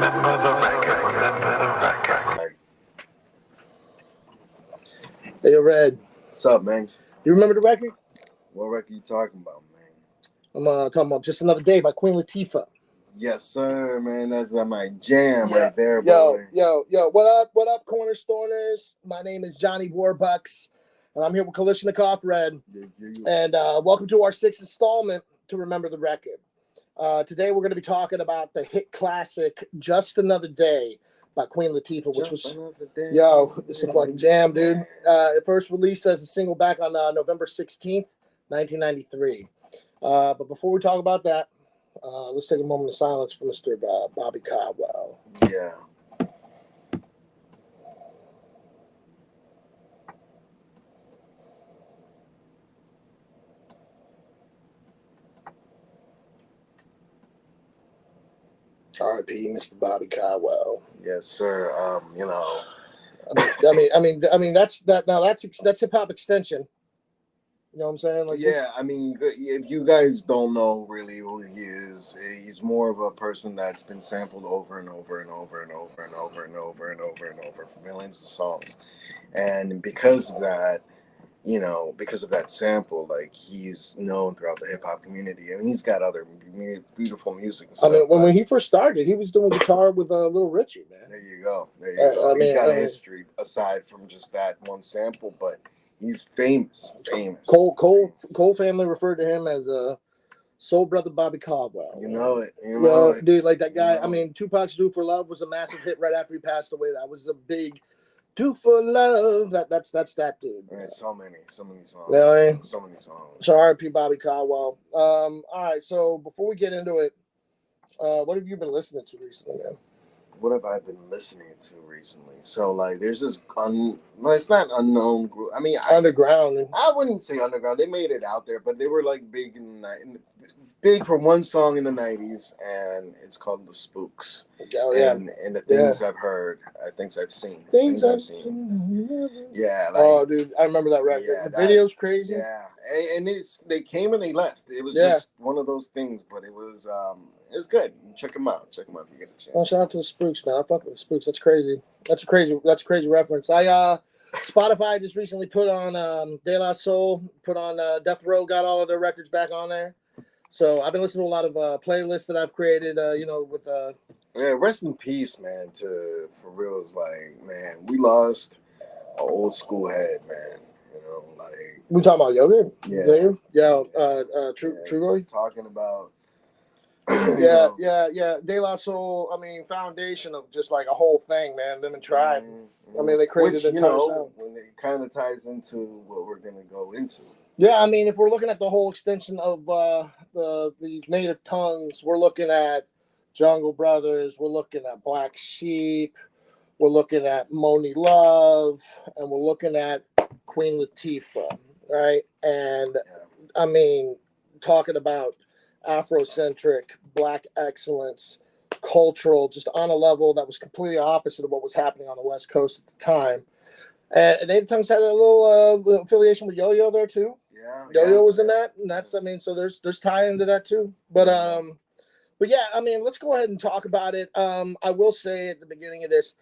Hey, Red. What's up, man? You remember the record? What record you talking about, man? I'm talking about Just Another Day by Queen Latifah. Yes, sir, man. That's my jam right there, boy. Yo. What up, Cornerstoners? My name is Johnny Warbucks, and I'm here with Kalishnikov Red. And welcome to our 6th installment to Remember the Record. Today we're going to be talking about the hit classic Just Another Day by Queen Latifah, which was, it's a fucking jam, dude. It first released as a single back on November 16th, 1993. But before we talk about that, let's take a moment of silence for Mr. Bobby Caldwell. Yeah. R.I.P. Mr. Bobby Caldwell. Yes, sir. I mean that's hip hop extension. You know what I'm saying? Like, yeah, I mean, if you guys don't know really who he is, he's more of a person that's been sampled over and over and over and over and over and over and over and over for millions of songs. And because of that, because of that sample, like, he's known throughout the hip hop community. I mean, he's got other beautiful music and stuff. I mean, when he first started, he was doing guitar with Little Richie, man. There you go. He's got a history aside from just that one sample, but he's famous. Cole family referred to him as Soul Brother Bobby Caldwell. You know it. Dude, like that guy. I mean, Tupac's "Do for Love" was a massive hit right after he passed away. That was a big "Do for Love." That's that dude. Right, so many songs. Really? So many songs. So R.I.P. Bobby Caldwell. All right. So before we get into it, what have you been listening to recently, man? What have I been listening to recently? So, like, there's this it's not unknown group. I mean, underground. I wouldn't say underground. They made it out there, but they were like big big for one song in the 90s, and it's called The Spooks. Oh, yeah. And the things I've heard, things I've seen. Things I've seen. Yeah. Like, oh, dude, I remember that record. Yeah, the video's crazy. Yeah. And they came and they left. It was just one of those things, but it was good. Check them out. Check them out if you get a chance. Oh, shout out to the Spooks, man. I fuck with the Spooks. That's crazy. That's a crazy reference. Spotify just recently put on De La Soul, put on Death Row, got all of their records back on there. So I've been listening to a lot of playlists that I've created, with yeah, rest in peace, man, for real. It's like, man, we lost an old school head, man. Like, we talking about Yoga? Yeah. Trugoy? Talking about Yeah. De La Soul, I mean, foundation of just like a whole thing, man. Them and Tribe. Mm-hmm. I mean, they created an entire sound. When it kind of ties into what we're gonna go into. Yeah, I mean, if we're looking at the whole extension of the native tongues, we're looking at Jungle Brothers, we're looking at Black Sheep, we're looking at Moni Love, and we're looking at Queen Latifah, right? And I mean, talking about Afrocentric, Black excellence, cultural, just on a level that was completely opposite of what was happening on the West Coast at the time. And Native Tongues had a little affiliation with Yo-Yo there too. Yeah, Yo-Yo was in that, and that's, I mean, so there's tie into that too. But yeah, I mean, let's go ahead and talk about it. I will say at the beginning of this,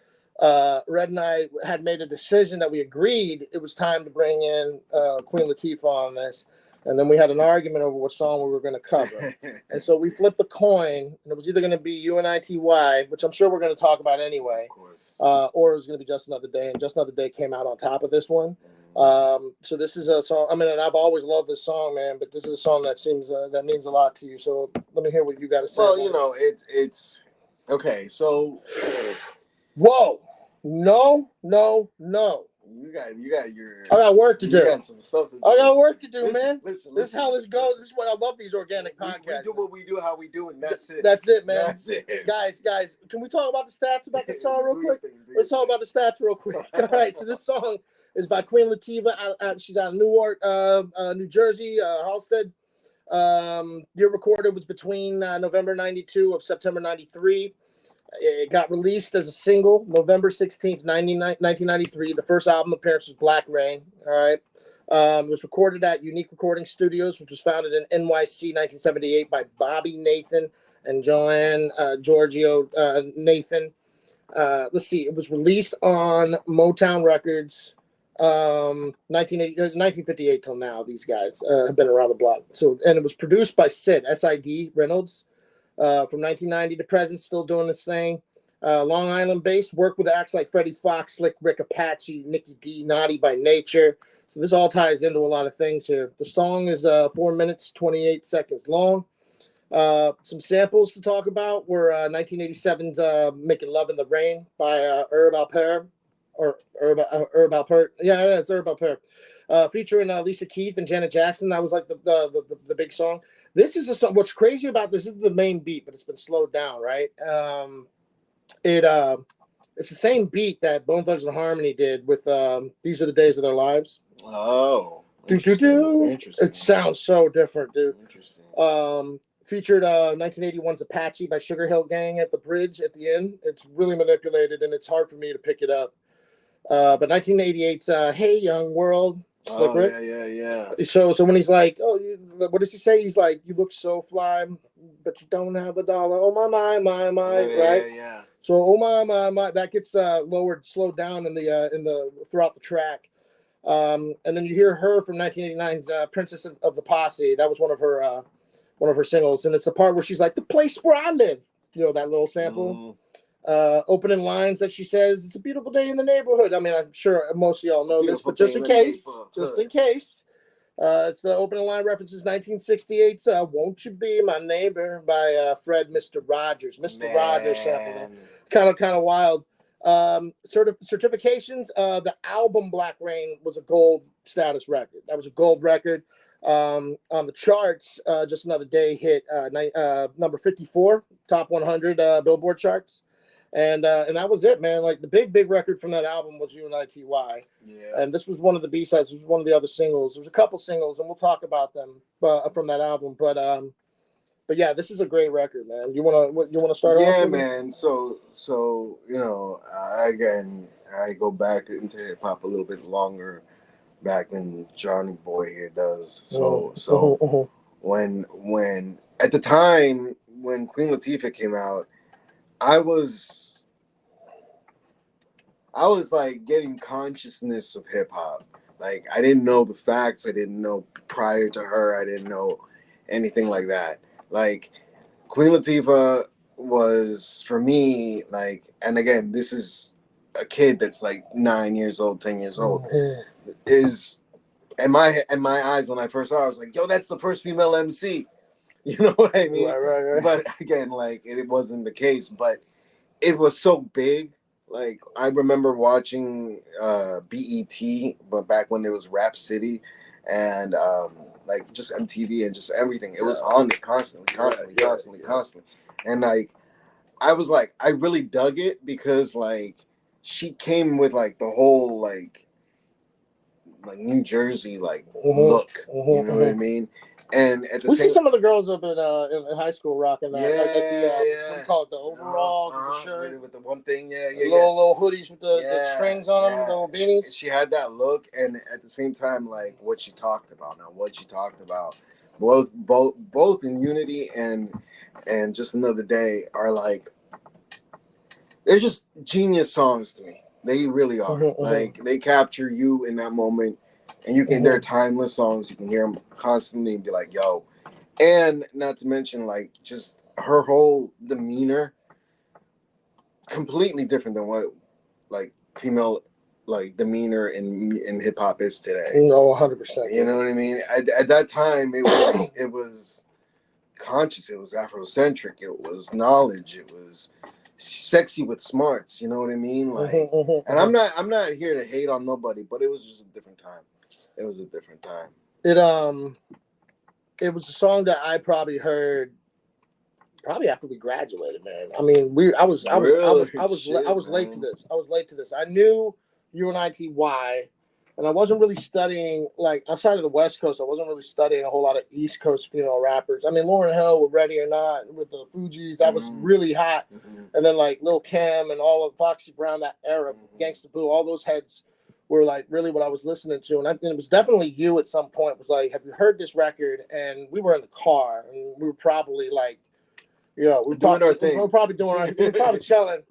Red and I had made a decision that we agreed it was time to bring in Queen Latifah on this. And then we had an argument over what song we were going to cover. And so we flipped the coin, and it was either going to be UNITY, which I'm sure we're going to talk about anyway, of course. or it was going to be Just Another Day, and Just Another Day came out on top of this one. So this is a song, I mean, and I've always loved this song, man, but this is a song that seems that means a lot to you. So let me hear what you got to say. Well, it's okay. So, whoa, no. You got your. I got work to do. You got some stuff to do. I got work to do, man. Listen. This is how this goes. This is why I love these organic podcasts. We do what we do, how we do, and that's it. That's it, man. That's it. Guys, can we talk about the stats about the song real quick? Let's talk about the stats real quick. All right, so this song is by Queen Latifah. She's out of Newark, New Jersey, Halstead. Year recorded was between November 92 of September 93. It got released as a single November 16th, 1993. The first album appearance was Black Rain. All right. It was recorded at Unique Recording Studios, which was founded in NYC 1978 by Bobby Nathan and Joanne Giorgio Nathan. Let's see, it was released on Motown Records, 1958 till now. These guys have been around the block. So, and it was produced by Sid Reynolds, from 1990 to present, still doing this thing. Long Island based, worked with acts like Freddie Fox, Slick Rick Apache, Nicky D, Naughty by Nature. So this all ties into a lot of things here. The song is 4 minutes, 28 seconds long. Some samples to talk about were 1987's Making Love in the Rain by Herb Alpert. Herb Alpert. Yeah, it's Herb Alpert. Featuring Lisa Keith and Janet Jackson. That was like the big song. This is a song. What's crazy about this is the main beat, but it's been slowed down, right? It's the same beat that Bone Thugs and Harmony did with These Are the Days of Their Lives. Oh. Interesting. It sounds so different, dude. Interesting. Featured 1981's Apache by Sugar Hill Gang at the bridge at the end. It's really manipulated, and it's hard for me to pick it up. But 1988's Hey Young World. Slick Rick. Yeah. So when he's like, oh, what does he say? He's like, you look so fly, but you don't have a dollar. Oh my, right? Yeah. So oh my, that gets slowed down in the throughout the track. And then you hear her from 1989's Princess of the Posse. That was one of her singles, and it's the part where she's like, the place where I live. You know, that little sample. Opening lines that she says, it's a beautiful day in the neighborhood. I mean, I'm sure most of y'all know this, but just in case, it's the opening line references 1968's Won't You Be My Neighbor by Fred Mr. Rogers. Mr. Rogers sample. Kind of wild. Certifications, the album Black Rain was a gold status record. That was a gold record. On the charts, Just Another Day hit number 54, top 100 Billboard charts. And that was it, man. Like the big record from that album was UNITY. Yeah. And this was one of the B-sides. This was one of the other singles. There was a couple singles, and we'll talk about them from that album. But yeah, this is a great record, man. You wanna start off? Yeah, man. So you know, again, I go back into hip hop a little bit longer back than Johnny Boy here does. So when at the time when Queen Latifah came out, I was like getting consciousness of hip hop. Like I didn't know the facts. I didn't know prior to her. I didn't know anything like that. Like Queen Latifah was for me like, and again, this is a kid that's like 9 years old, 10 years old. Is in my eyes when I first saw her, I was like, yo, that's the first female MC. You know what I mean? Right. But again, like it wasn't the case, but it was so big. Like I remember watching BET, but back when it was Rap City, and like just MTV and just everything. It was on it constantly. And like I was like, I really dug it because like she came with like the whole like New Jersey look. You know what I mean? And at the we see some of the girls up in high school rocking that. Yeah, what do you call it? The overalls with the shirt, with the one thing, little hoodies with the strings on them, the little beanies. She had that look, and at the same time, like what she talked about. Both in Unity and Just Another Day are like they're just genius songs to me. They really are. Like they capture you in that moment. And you can, they're timeless songs. You can hear them constantly and be like, yo. And not to mention, like, just her whole demeanor, completely different than what, like, female, like, demeanor in hip-hop is today. No, 100%. You know what I mean? At that time, it was conscious. It was Afrocentric. It was knowledge. It was sexy with smarts. You know what I mean? Like, and I'm not here to hate on nobody, but it was just a different time. It was a different time. It was a song that I probably heard after we graduated, man. I mean, I was late to this. I was late to this. I knew UNITY, and I wasn't really studying like outside of the West Coast. I wasn't really studying a whole lot of East Coast female rappers. I mean, Lauryn Hill with Ready or Not with the Fugees, that was really hot. And then like Lil Kim and all of Foxy Brown, that era, Gangsta Boo, all those heads were like really what I was listening to. And I think it was definitely you at some point was like, have you heard this record? And we were in the car and we were probably like, we're doing our thing. We're probably doing our. We're probably chilling.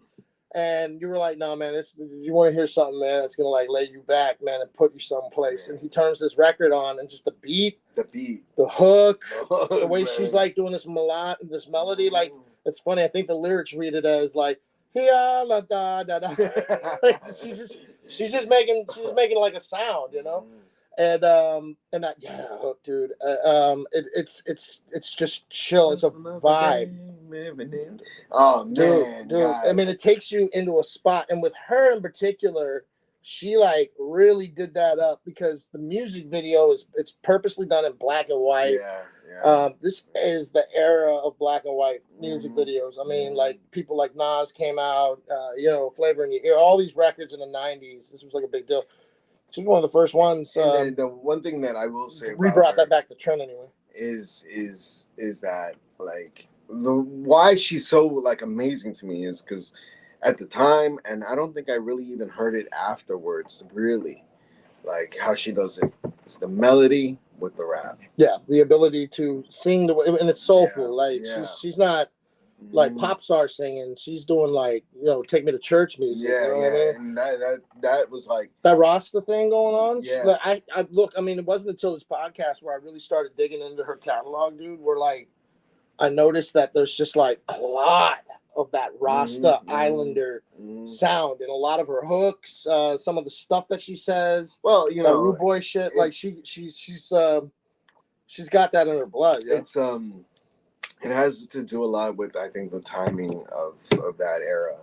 And you were like, "No, man, this you want to hear something, man? That's gonna like lay you back, man, and put you someplace." And he turns this record on, and just the beat, the hook, the way she's like doing this melody, like it's funny. I think the lyrics read it as like, "Here, la da da da." Like, she's just making like a sound, you know. And that hook, dude. It's just chill. It's a vibe. Oh man, dude. I mean, it takes you into a spot, and with her in particular, she like really did that up because the music video it's purposely done in black and white. This is the era of black and white music videos. I mean, like people like Nas came out, Flavor in Your Ear, all these records in the '90s. This was like a big deal. She was one of the first ones. And the one thing that I will say, we brought that back to trend anyway. Is that like why she's so like amazing to me is because at the time, and I don't think I really even heard it afterwards. Really, like how she does it. It's the melody with the rap. Yeah, the ability to sing the way, and it's soulful. She's not like pop star singing. She's doing like take me to church music. Yeah, you know what I mean? And that was like that Rasta thing going on. Yeah, I look. I mean, it wasn't until this podcast where I really started digging into her catalog, dude. Where like I noticed that there's just like a lot of that Rasta Islander sound in a lot of her hooks. Some of the stuff that she says. Well, Rude Boy shit. Like she's got that in her blood. Yeah? It's It has to do a lot with, I think, the timing of that era.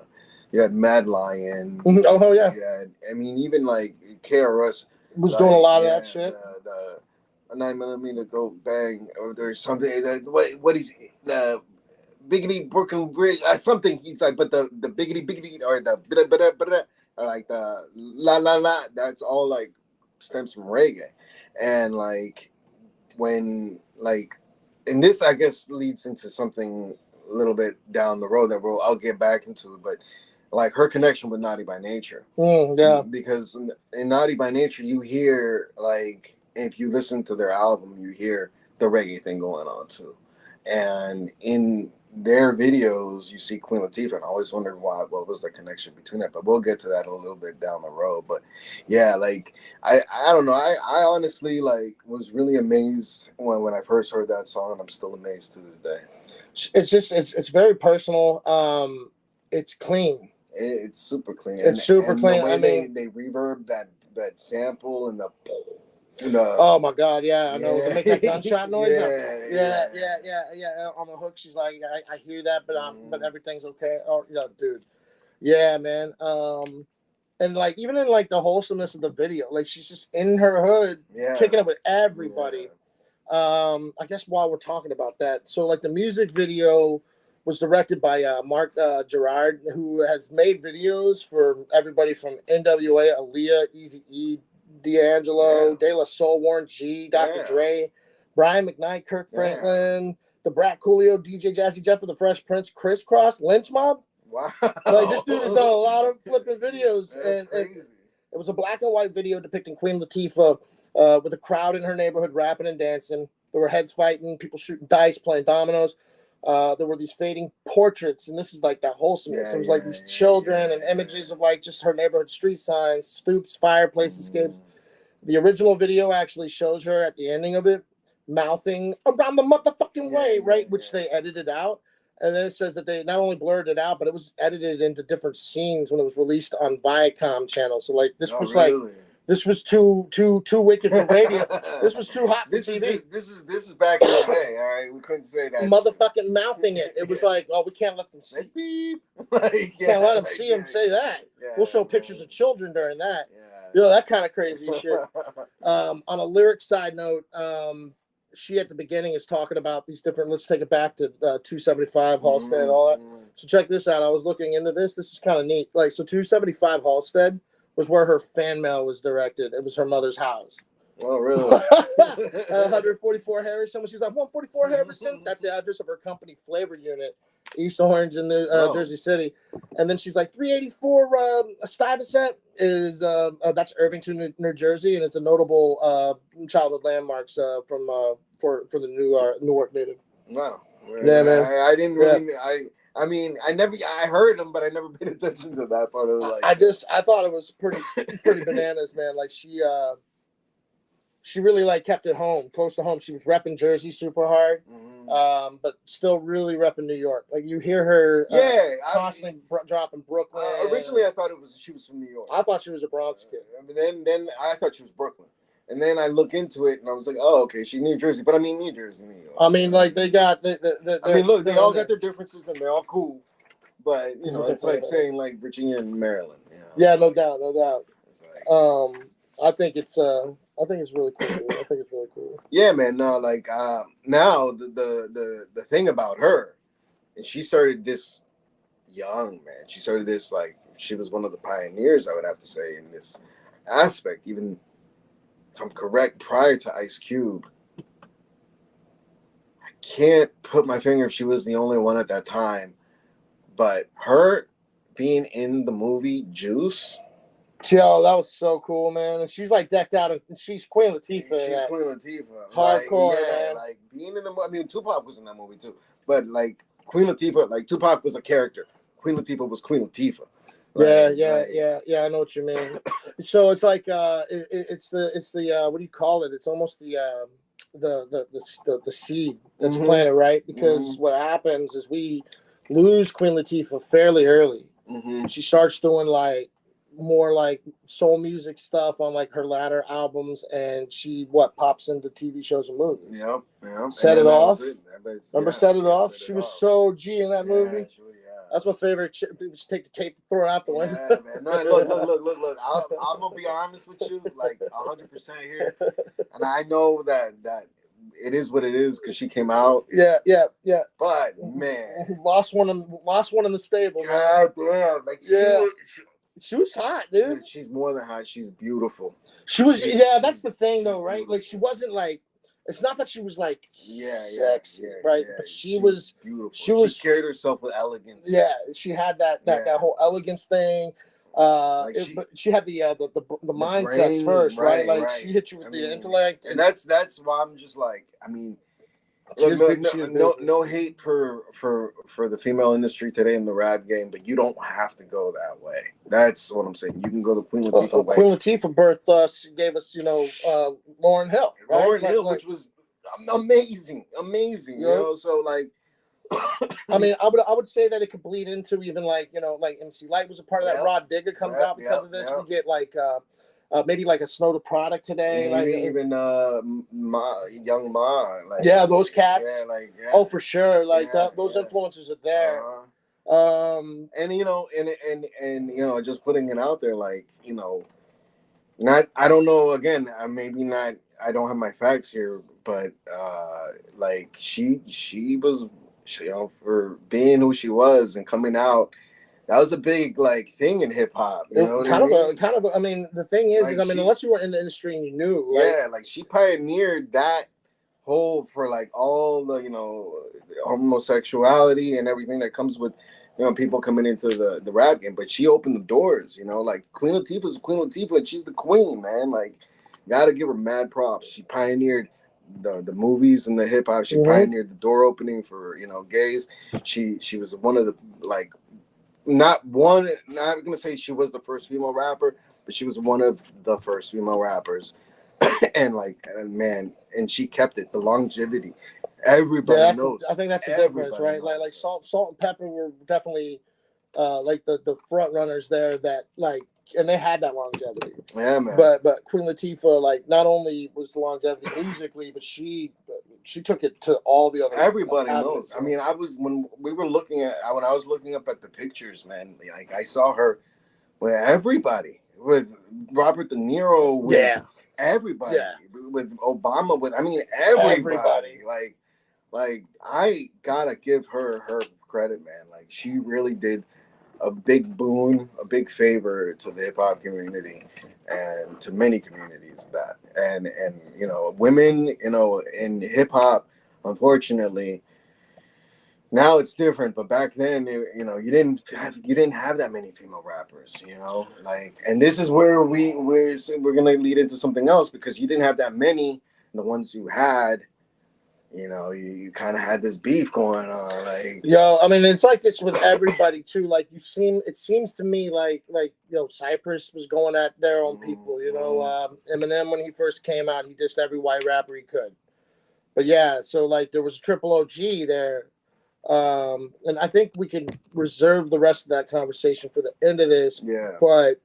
You had Mad Lion. Oh, hell yeah. I mean, even like KRS was doing a lot of that shit. The 9mm go bang, or there's something that what is the biggity Brooklyn Bridge, something he's like, but the biggity or the or like the la la la, that's all like stems from reggae, and like when like. And this, I guess, leads into something a little bit down the road that I'll get back into it. But like her connection with Naughty by Nature, because in Naughty by Nature, you hear like if you listen to their album, you hear the reggae thing going on too, and in their videos, you see Queen Latifah, and I always wondered what was the connection between that. But we'll get to that a little bit down the road. But yeah, like I don't know. I honestly like was really amazed when I first heard that song, and I'm still amazed to this day. It's just it's very personal. It's clean. It's super clean. It's super clean. The way they reverb that sample and the. Oh my God! Yeah, I know. They make that gunshot noise. Yeah. On the hook, she's like, I hear that, but everything's okay. Oh, dude. Yeah, man. And like even in like the wholesomeness of the video, like she's just in her hood, kicking it with everybody. I guess while we're talking about that, so like the music video was directed by Mark Gerard, who has made videos for everybody from NWA, Aaliyah, Eazy-E, D'Angelo, De La Soul, Warren G, Dr. Dre, Brian McKnight, Kirk Franklin, the Brat Coolio, DJ Jazzy Jeff of the Fresh Prince, Crisscross, Lynch Mob. Wow. Like this dude has done a lot of flipping videos. That's crazy. It was a black and white video depicting Queen Latifah with a crowd in her neighborhood rapping and dancing. There were heads fighting, people shooting dice, playing dominoes. There were these fading portraits, and this is like that wholesomeness. It was like these children and images of like just her neighborhood street signs, stoops, fireplace escapes. The original video actually shows her at the ending of it mouthing around the motherfucking way, right? Which they edited out. And then it says that they not only blurred it out, but it was edited into different scenes when it was released on Viacom channel. So like this was like this was too wicked for radio. This was too hot for TV. This is back in the day, all right? We couldn't say that. Motherfucking mouthing it. It was like, oh, we can't let them see. Beep. Can't let them see him say that. We'll show pictures of children during that. That kind of crazy shit. On a lyric side note, she at the beginning is talking about these different. Let's take it back to 275 Halstead, all that. So check this out. I was looking into this. This is kind of neat. Like, so 275 Halstead was where her fan mail was directed. It was her mother's house. Oh, really? 144 Harrison. When she's like 144 Harrison, that's the address of her company Flavor Unit, East Orange in Jersey City. And then she's like 384 Stuyvesant is that's Irvington, New Jersey, and it's a notable childhood landmarks for the Newark native. Wow. Yeah, man. I didn't really. I mean, I heard him, but I never paid attention to that part of like. I thought it was pretty bananas, man. Like she really like kept it home, close to home. She was repping Jersey super hard, but still really repping New York. Like you hear her, constantly dropping Brooklyn. Originally, I thought she was from New York. I thought she was a Bronx kid. Then I thought she was Brooklyn. And then I look into it, and I was like, "Oh, okay, she's New Jersey." But I mean, New Jersey, New York. I mean, like they got. I mean, look, they all got their differences, and they're all cool. But you know, it's like saying like Virginia and Maryland. You know? Yeah, no doubt, no doubt. It's like, I think it's really cool. Dude. I think it's really cool. Yeah, man. No, like now the thing about her, and she started this young, man. She started this like she was one of the pioneers, I would have to say, in this aspect, even. If I'm correct, prior to Ice Cube, I can't put my finger if she was the only one at that time, but her being in the movie Juice. Yo, that was so cool, man. And she's like decked out, and she's Queen Latifah. She's Queen Latifah. Hardcore, like, man. Like being in the movie. I mean, Tupac was in that movie too, but like Queen Latifah, like Tupac was a character. Queen Latifah was Queen Latifah. Yeah. I know what you mean. So it's like it's the what do you call it? It's almost the seed that's planted, right? Because what happens is we lose Queen Latifah fairly early. She starts doing like more like soul music stuff on like her latter albums, and she pops into TV shows and movies. Yep. Set It Off. Remember Set It Off? She was so G in that movie. That's my favorite. People just take the tape and throw it out the window. Yeah, man. No, look. I'm gonna be honest with you, like 100% here, and I know that it is what it is because she came out. Yeah. But man, lost one in the stable. God damn, like she was hot, dude. She's more than hot. She's beautiful. She was. That's the thing, though, right? Beautiful. Like she wasn't like. It's not that she was like sexy, right? But she was beautiful. She carried herself with elegance. Yeah, she had that whole elegance thing. But she had the mind sex first, right? Like she hit you with the intellect, and that's why I'm just like, I mean, look, no hate for the female industry today in the rap game, but you don't have to go that way. That's what I'm saying. You can go the Queen Latifah way. Queen Latifah birthed us, gave us, Lauryn Hill. Right? Lauryn Hill, which was amazing. You know, so like, I mean, I would say that it could bleed into even like like MC Lyte was a part of that. Rod Digger comes out because of this. We get like maybe like a Snow the Product today, maybe like even Young Ma, like those cats. Yeah. Oh, for sure, like those influences are there. And and just putting it out there, like not I don't know. Again, maybe not. I don't have my facts here, but like she was, for being who she was and coming out. That was a big like thing in hip hop. You know kind of. I mean, the thing is, like unless you were in the industry and you knew, like she pioneered that whole for like all the homosexuality and everything that comes with people coming into the rap game. But she opened the doors. Like Queen Latifah's Queen Latifah, and she's the queen, man. Like, gotta give her mad props. She pioneered the movies and the hip hop. She pioneered the door opening for gays. She was one of the like. Not gonna say she was the first female rapper, but she was one of the first female rappers, and she kept it. The longevity, everybody knows. I think that's the difference, right? Like Salt and Pepper were definitely like the front runners there that like, and they had that longevity. Yeah, man. But Queen Latifah, like, not only was the longevity musically, but she took it to all the other. Everybody knows. I mean, when I was looking up at the pictures, man. Like I saw her with everybody, with Robert De Niro, with everybody, with Obama, with everybody. Like I gotta give her credit, man. Like she really did a big boon, a big favor to the hip hop community and to many communities and women, in hip hop, unfortunately, now it's different, but back then, you didn't have that many female rappers, and this is where we're going to lead into something else, because you didn't have that many. The ones you had you kind of had this beef going on, like. Yo, I mean, it's like this with everybody too. Like it seems to me like Cypress was going at their own people. Eminem when he first came out, he dissed every white rapper he could. But yeah, so like there was a triple OG there, and I think we can reserve the rest of that conversation for the end of this. Yeah, but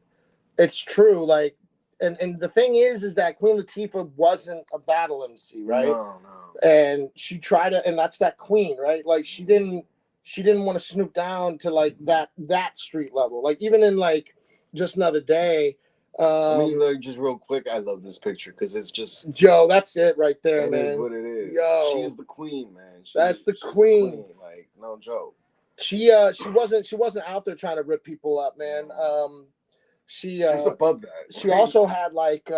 it's true. Like, and the thing is that Queen Latifah wasn't a battle MC, right? No. And she tried to, and that's that queen, right? Like she didn't want to snoop down to like that street level. Like even in like Just Another Day. I mean, like, just real quick, I love this picture because it's just that's it right there, man. It is what it is. She's the queen, man. That's the queen. Like, no joke. She wasn't out there trying to rip people up, man. She's above that. She also had like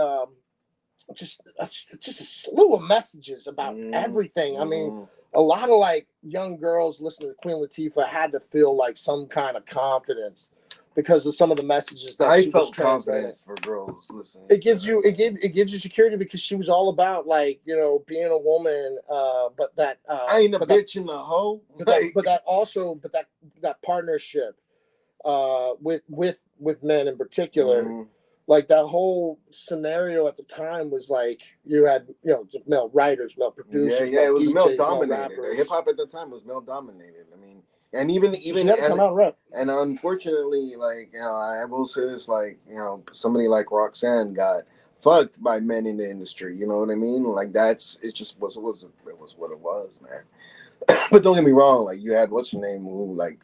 just a slew of messages about everything. I mean, a lot of like young girls listening to Queen Latifah had to feel like some kind of confidence because of some of the messages that she felt confidence for girls listening. It gives you security because she was all about like being a woman, but that I ain't a bitch in the hoe. But that partnership with men in particular. Like that whole scenario at the time was like you had male writers, male producers, it was DJs, male dominated. Hip hop at the time was male dominated. I mean, and even come out rap. And unfortunately, like I will say this, like somebody like Roxanne got fucked by men in the industry. You know what I mean? Like it was what it was, man. But don't get me wrong, like you had what's your name who like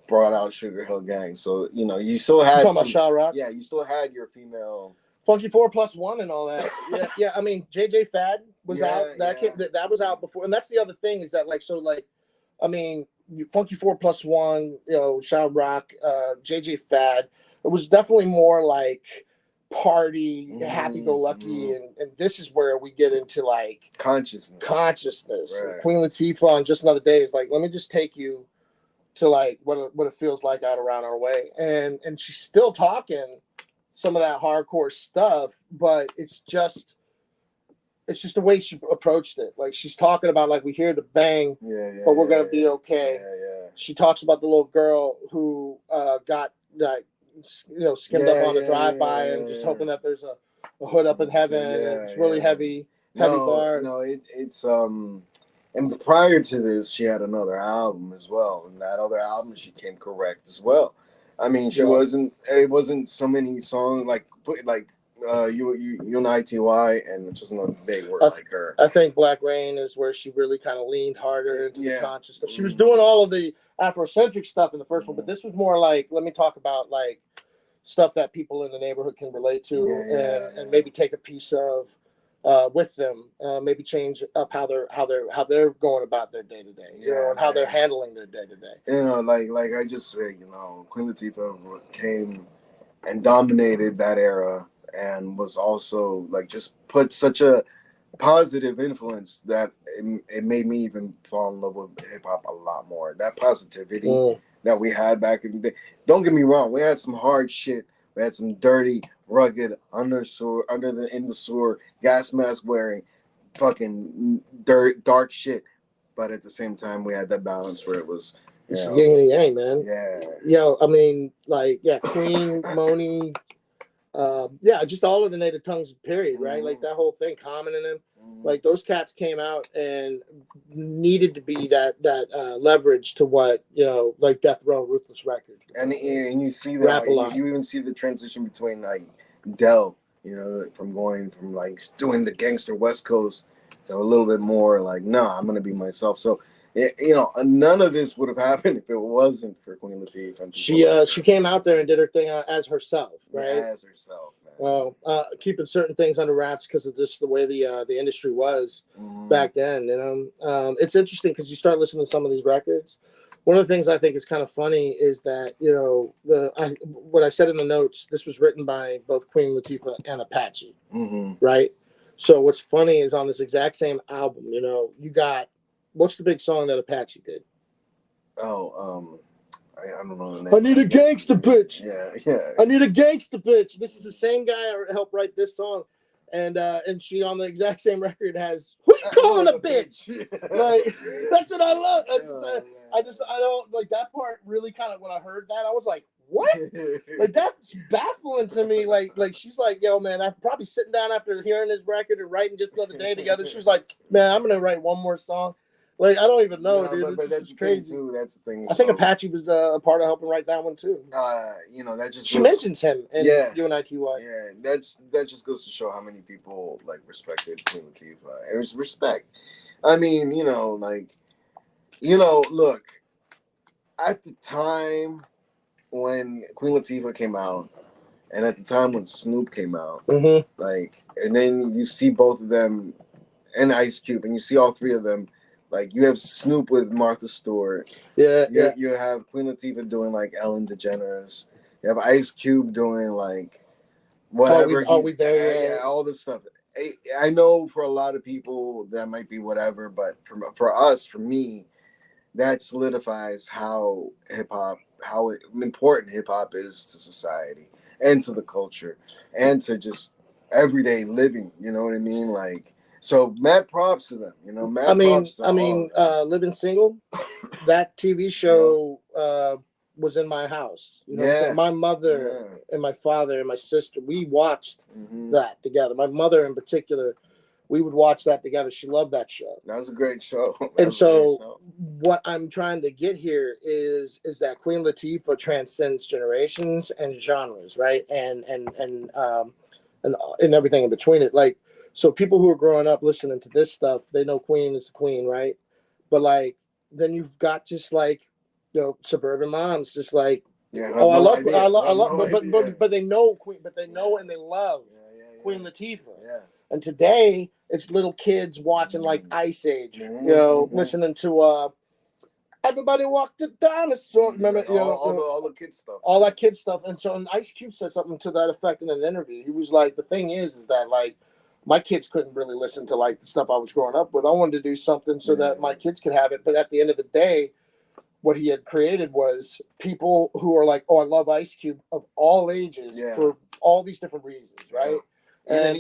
brought out Sugar Hill Gang, so you still had talking about Shaw Rock. Yeah, you still had your female Funky 4+1 and all that. yeah. I mean, JJ Fad was out. That was out before, and that's the other thing is that I mean, Funky 4+1, Shaw Rock, JJ Fad. It was definitely more like party, happy-go-lucky, and this is where we get into like consciousness. Right. Queen Latifah on Just Another Day is like, let me just take you to like what it feels like out around our way, and she's still talking some of that hardcore stuff, but it's just the way she approached it. Like she's talking about like we hear the bang, but we're gonna be okay. She talks about the little girl who got like skimmed up on a drive-by and just hoping that there's a hood up in heaven. And it's really heavy bar. No, it's And prior to this, she had another album as well, and that other album she came correct as well. I mean, it wasn't so many songs like UNITY and Just Another Day were like her. I think Black Rain is where she really kind of leaned harder into the conscious stuff. She was doing all of the Afrocentric stuff in the first one, but this was more like, let me talk about like stuff that people in the neighborhood can relate to and maybe take a piece of with them, maybe change up how they're going about their day to day, and how they're handling their day to day. Like I just say, Queen Latifah came and dominated that era, and was also like just put such a positive influence that it made me even fall in love with hip hop a lot more. That positivity that we had back in the day. Don't get me wrong, we had some hard shit. We had some dirty, rugged, in the sewer, gas mask wearing, fucking dark shit. But at the same time, we had that balance where it was, it's yin and yang, man. Yeah. I mean, Queen, Moni, just all of the native tongues, period, right? Like that whole thing, Common and them. Like those cats came out and needed to be that leverage to what like Death Row, Ruthless Records, and you see that you even see the transition between like Del, from going from like doing the gangster West Coast to a little bit more like, I'm gonna be myself. So none of this would have happened if it wasn't for Queen Latifah. She came out there and did her thing as herself, right? As herself. Well, keeping certain things under wraps because of just the way the industry was back then. It's interesting because you start listening to some of these records. One of the things I think is kind of funny is that what I said in the notes. This was written by both Queen Latifah and Apache, right? So what's funny is on this exact same album, you got what's the big song that Apache did? I don't know the name. I need a gangster bitch. Yeah. I need a gangster bitch. This is the same guy who helped write this song. and she on the exact same record has "Who you calling a bitch?" Like that's what I love. I don't like that part. Really, kind of when I heard that, I was like, "What?" Like that's baffling to me. Like she's like, "Yo, man, I'm probably sitting down after hearing this record and writing just another day together." She was like, "Man, I'm gonna write one more song." Like I don't even know, dude. But that's crazy. Too. That's the thing. I think Apache was a part of helping write that one too. That just she mentions him in UNITY. Yeah, that just goes to show how many people like respected Queen Latifah. It was respect. I mean, look, at the time when Queen Latifah came out, and at the time when Snoop came out, like, and then you see both of them and Ice Cube, and you see all three of them. Like, you have Snoop with Martha Stewart. You have Queen Latifah doing, like, Ellen DeGeneres. You have Ice Cube doing, like, whatever. Are we there? Yeah, all this stuff. I know for a lot of people that might be whatever, but for us, for me, that solidifies how important hip-hop is to society and to the culture and to just everyday living. You know what I mean? Like, so mad props to them, Living Single, that TV show was in my house. You know what I'm saying? My mother and my father and my sister, we watched that together. My mother in particular, we would watch that together. She loved that show. That was a great show. What I'm trying to get here is that Queen Latifah transcends generations and genres, right? And everything in between it. Like, so people who are growing up listening to this stuff, they know Queen is the Queen, right? But like, then you've got just like, suburban moms, just like, I love, but they know Queen, but they know and they love Queen Latifah. Yeah. And today it's little kids watching like Ice Age, listening to Everybody Walk the Dinosaur. Remember, all the kid stuff. All that kid stuff. And Ice Cube said something to that effect in an interview. He was like, the thing is that like my kids couldn't really listen to like the stuff I was growing up with. I wanted to do something so that my kids could have it. But at the end of the day, what he had created was people who are like, oh, I love Ice Cube of all ages for all these different reasons, right? And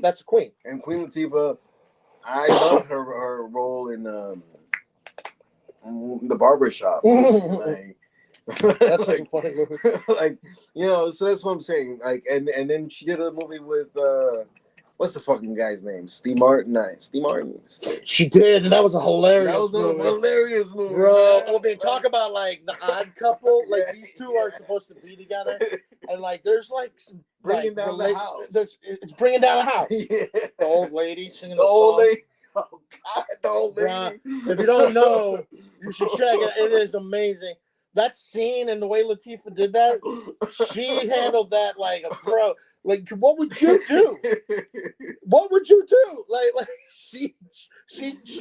that's Queen. And Queen Latifah, I love her role in the barbershop. Like, that's such a funny movie. Like, so that's what I'm saying. Like, and then she did a movie with what's the fucking guy's name? Steve Martin. She did, and that was a hilarious hilarious movie. Bro, I mean, talk about like the odd couple. Like these two are supposed to be together, and like there's like some bringing down the house. It's bringing down the house. Yeah. The old lady singing the old lady. Oh God, the old lady. If you don't know, you should check it. It is amazing. That scene and the way Latifah did that, she handled that like a pro. Like, what would you do? What would you do? Like she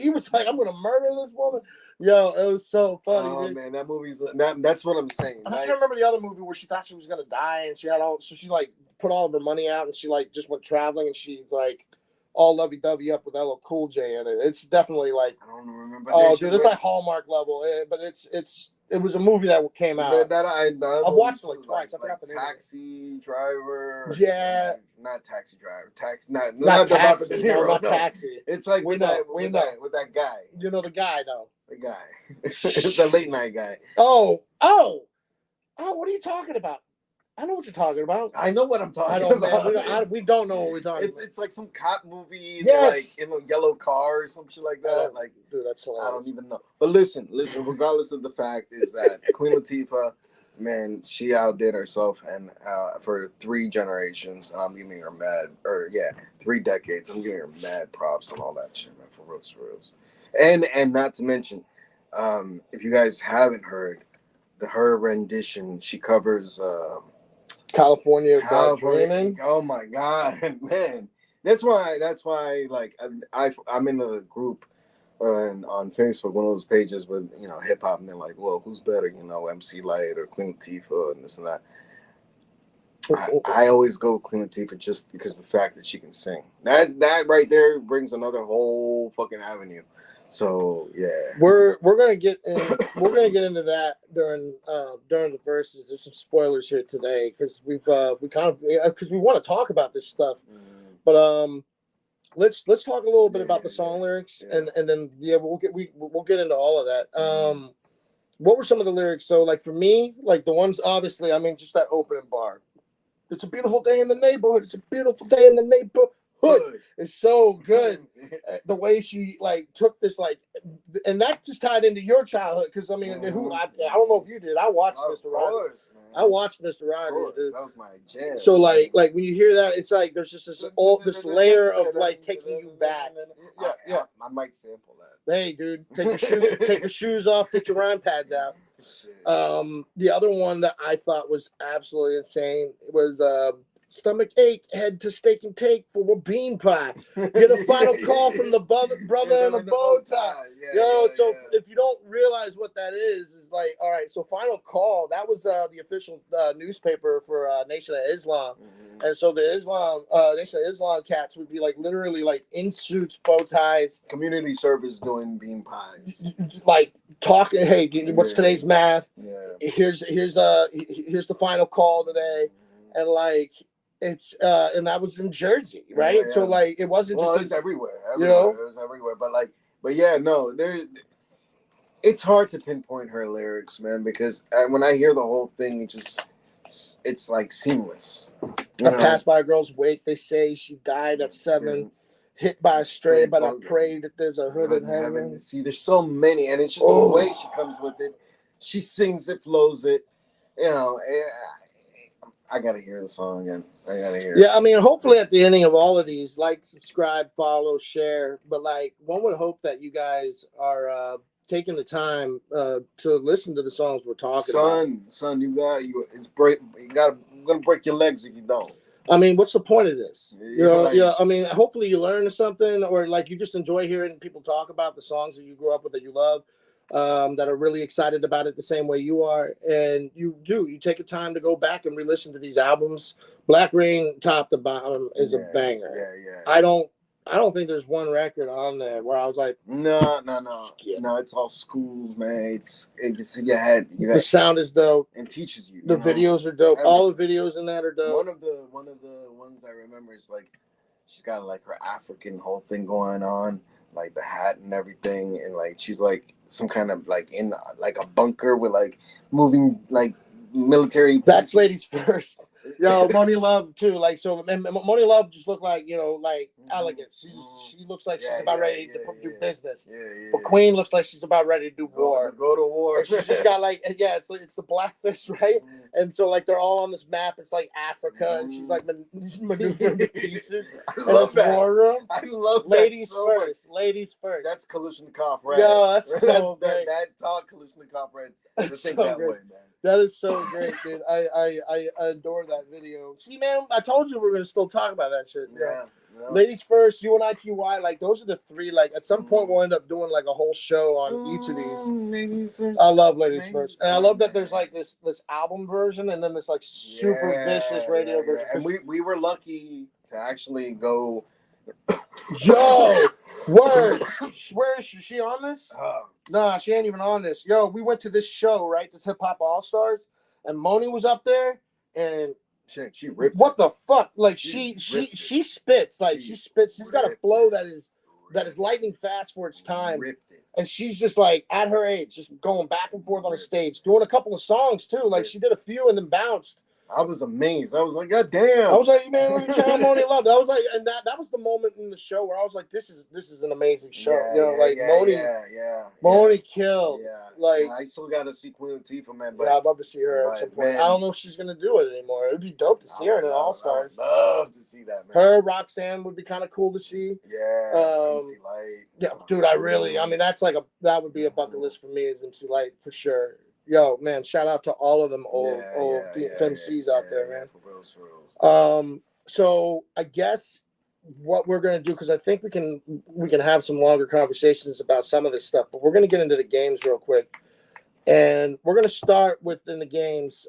was like, I'm gonna murder this woman. Yo, it was so funny. Oh dude. Man, that movie's that's what I'm saying. I can't remember the other movie where she thought she was gonna die and she had so she like put all of her money out and she like just went traveling and she's like all lovey-dovey up with LL Cool J in it. It's definitely like I don't remember. Oh, dude, it's like Hallmark level, but it was a movie that came out. I've watched it like twice. I forgot the name. Taxi Driver. Yeah. Not Taxi Driver. Not Taxi. No, not Taxi. It's like with that guy. You know the guy, though. The guy. It's the late night guy. Oh! What are you talking about? I know what you're talking about. I know what I'm talking about. Man, we don't know what we're talking about. It's like some cop movie, yes. Like in a yellow car or some shit like that. Like, dude, that's hilarious. I don't even know. But listen. Regardless of the fact is that Queen Latifah, man, she outdid herself, and for 3 generations, I'm giving her 3 decades. I'm giving her mad props and all that shit, man, for reals. And not to mention, if you guys haven't heard, her rendition, she covers. California Dreaming. Oh my God, man! That's why. Like, I'm in a group on Facebook, one of those pages with hip hop, and they're like, "Well, who's better? MC Lyte or Queen Latifah and this and that." I always go with Queen Latifah just because of the fact that she can sing. That right there brings another whole fucking avenue. So yeah, we're gonna get into that during the verses. There's some spoilers here today because we want to talk about this stuff, But let's talk a little bit about the Yeah, song lyrics, yeah. and then we'll get into all of that. What were some of the lyrics? So like for me, like the ones obviously, I mean, just that opening bar. It's a beautiful day in the neighborhood. It's a beautiful day in the neighborhood. It's so good. The way she like took this like, and that just tied into your childhood because I mean, I don't know if you did. I watched Mr. Rogers. I watched Mr. Rogers, dude. That was my jam. So like when you hear that, it's like there's just this layer of like taking you back. Yeah. I might sample that. Hey, dude, take your shoes off, get your rhyme pads out. The other one that I thought was absolutely insane was stomach ache, head to steak and take for a bean pie. Get a final call from the brother in a bow tie. If you don't realize what that is like, all right, so final call, that was the official newspaper for Nation of Islam. Mm-hmm. And so the Nation of Islam cats would be like literally like in suits, bow ties. Community service doing bean pies. Like talking, hey, what's today's math? Yeah. Here's the final call today. And like it's and that was in Jersey, right? Yeah. So like it wasn't just it's everywhere. You know? It was everywhere. But yeah, no, it's hard to pinpoint her lyrics, man, because when I hear the whole thing, it's like seamless. I passed by a girl's wake. They say she died at 7, hit by a stray, but I pray that there's a hood in heaven. See, there's so many, and it's just the way she comes with it. She sings it, flows it. You know, I gotta hear the song again. I gotta hear it. Yeah, I mean, hopefully at the ending of all of these, like, subscribe, follow, share. But like, one would hope that you guys are taking the time to listen to the songs we're talking about. Son, I'm gonna break your legs if you don't. I mean, what's the point of this? I mean, hopefully you learn something, or like you just enjoy hearing people talk about the songs that you grew up with, that you love, that are really excited about it the same way you are. And you take a time to go back and re-listen to these albums. Black Rain, top to bottom, is a banger. Yeah. I don't think there's one record on there where I was like, no, it's all schools, man. It's in your head. The sound is dope and teaches you. The videos are dope. All the videos in that are dope. One of the ones I remember is like she's got like her African whole thing going on, like the hat and everything, and like she's like some kind of like in like a bunker with like moving like military. That's Ladies First. Yo, Moni Love too. Like so, Moni Love just looked like like elegance. She looks like she's about ready to do business. But Queen looks like she's about ready to do war. Go to war. And she's got like it's the blackfish, right? And so like they're all on this map. It's like Africa, and she's like maneuvering the pieces. I love that. War room. I love Ladies that so first. much. Ladies first. That's Kalashnikov, right? Yo, that's so great. That talk Kalashnikov, right? That's so great. Way, man. That is so great, dude. I adore that video. See, man, I told you we were gonna still talk about that shit. Yeah. Ladies First, UNITY, like those are the three. Like at some point we'll end up doing like a whole show on each of these. Ladies First. I love Ladies First, and I love that there's like this album version and then this like super vicious radio version. And we were lucky to actually go. Yo, word. Where is she? Is she on this? Nah, she ain't even on this. Yo, we went to this show, right? This Hip Hop All Stars, and Moni was up there, and she ripped. What the fuck? Like she spits. Like she spits. She's got a flow that is lightning fast for its time. And she's just like at her age, just going back and forth on the stage, doing a couple of songs too. Like she did a few and then bounced. I was amazed. I was like, God damn. I was like, man, look at Channel Moni Love. That was like, and that was the moment in the show where I was like, this is an amazing show. Moni killed. Yeah. Like I still gotta see Queen Latifah, man. But I'd love to see her at some point. Man, I don't know if she's gonna do it anymore. It'd be dope to see her in an All Stars. Love to see that, man. Her, Roxanne would be kind of cool to see. Yeah. MC Light. Yeah, dude, I mean, that would be a bucket list for me, is MC Light for sure. Yo, man, shout out to all of them old MCs out there, man. For reals. So I guess what we're gonna do, because I think we can have some longer conversations about some of this stuff, but we're gonna get into the games real quick, and we're gonna start within the games,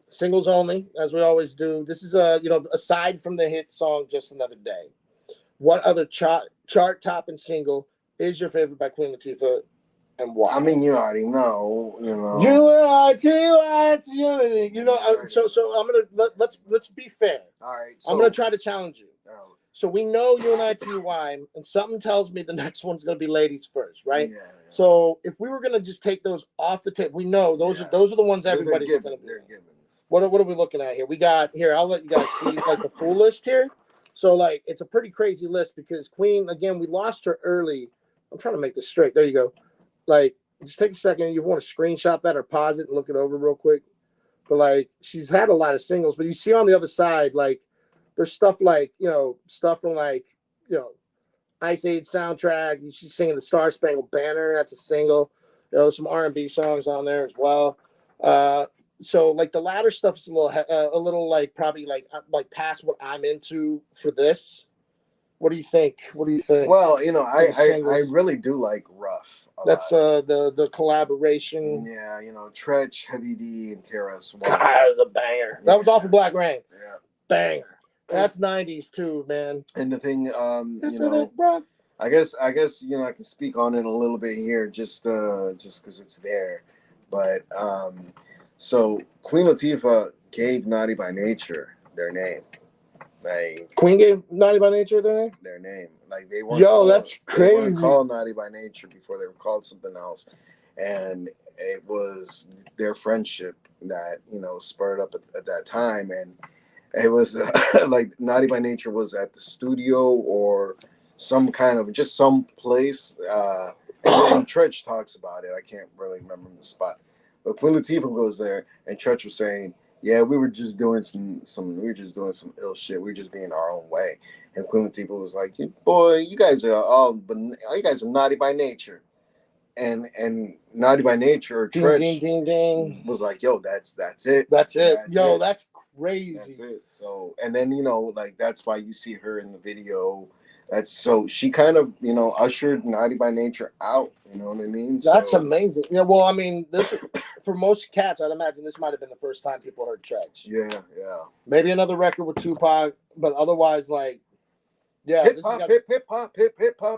singles only, as we always do. This is aside from the hit song "Just Another Day," what other chart topping single is your favorite by Queen Latifah? And why? I mean, you already know, UNITY. So I'm gonna let's be fair. All right. I'm gonna try to challenge you. Oh. So we know UNITY, and something tells me the next one's going to be ladies first, right? Yeah. So if we were going to just take those off the table, we know those are the ones everybody's going to be. They're givens. What are we looking at here? We got here. I'll let you guys see like the full list here. So like it's a pretty crazy list because Queen, again, we lost her early. I'm trying to make this straight. There you go. Like just take a second. You want to screenshot that or pause it and look it over real quick. But like she's had a lot of singles, but you see on the other side, like there's stuff like, stuff from like, Ice Age soundtrack. She's singing the Star Spangled Banner. That's a single. Some R&B songs on there as well. So like the latter stuff is a little like probably like past what I'm into for this. What do you think? Well, I really do like Rough. That's the collaboration. Yeah, Tretch, Heavy D, and KRS-One. God, the banger. That was off of Black Rain. Yeah, banger. That's 90s too, man. And the thing, I guess I can speak on it a little bit here, just because it's there. But so Queen Latifah gave Naughty by Nature their name. Like Queen gave Naughty by Nature their name. Like they weren't. That's crazy. They weren't called Naughty by Nature before. They were called something else, and it was their friendship that spurred up at that time, and it was like Naughty by Nature was at the studio or some kind of just some place. And Tretch talks about it. I can't really remember the spot, but Queen Latifah goes there, and Tretch was saying, "Yeah, we were just doing some ill shit. We were just being our own way." And Queen Latifah was like, "Boy, you guys are naughty by nature." And Naughty by Nature or Tretch ding. was like, "Yo, that's it. That's crazy. That's it." So, and then like that's why you see her in the video. That's so she kind of ushered Naughty by Nature out. You know what I mean? That's amazing. Yeah. Well, I mean, this for most cats, I'd imagine this might have been the first time people heard Tretch. Yeah. Maybe another record with Tupac, but otherwise, like, yeah, hip hop,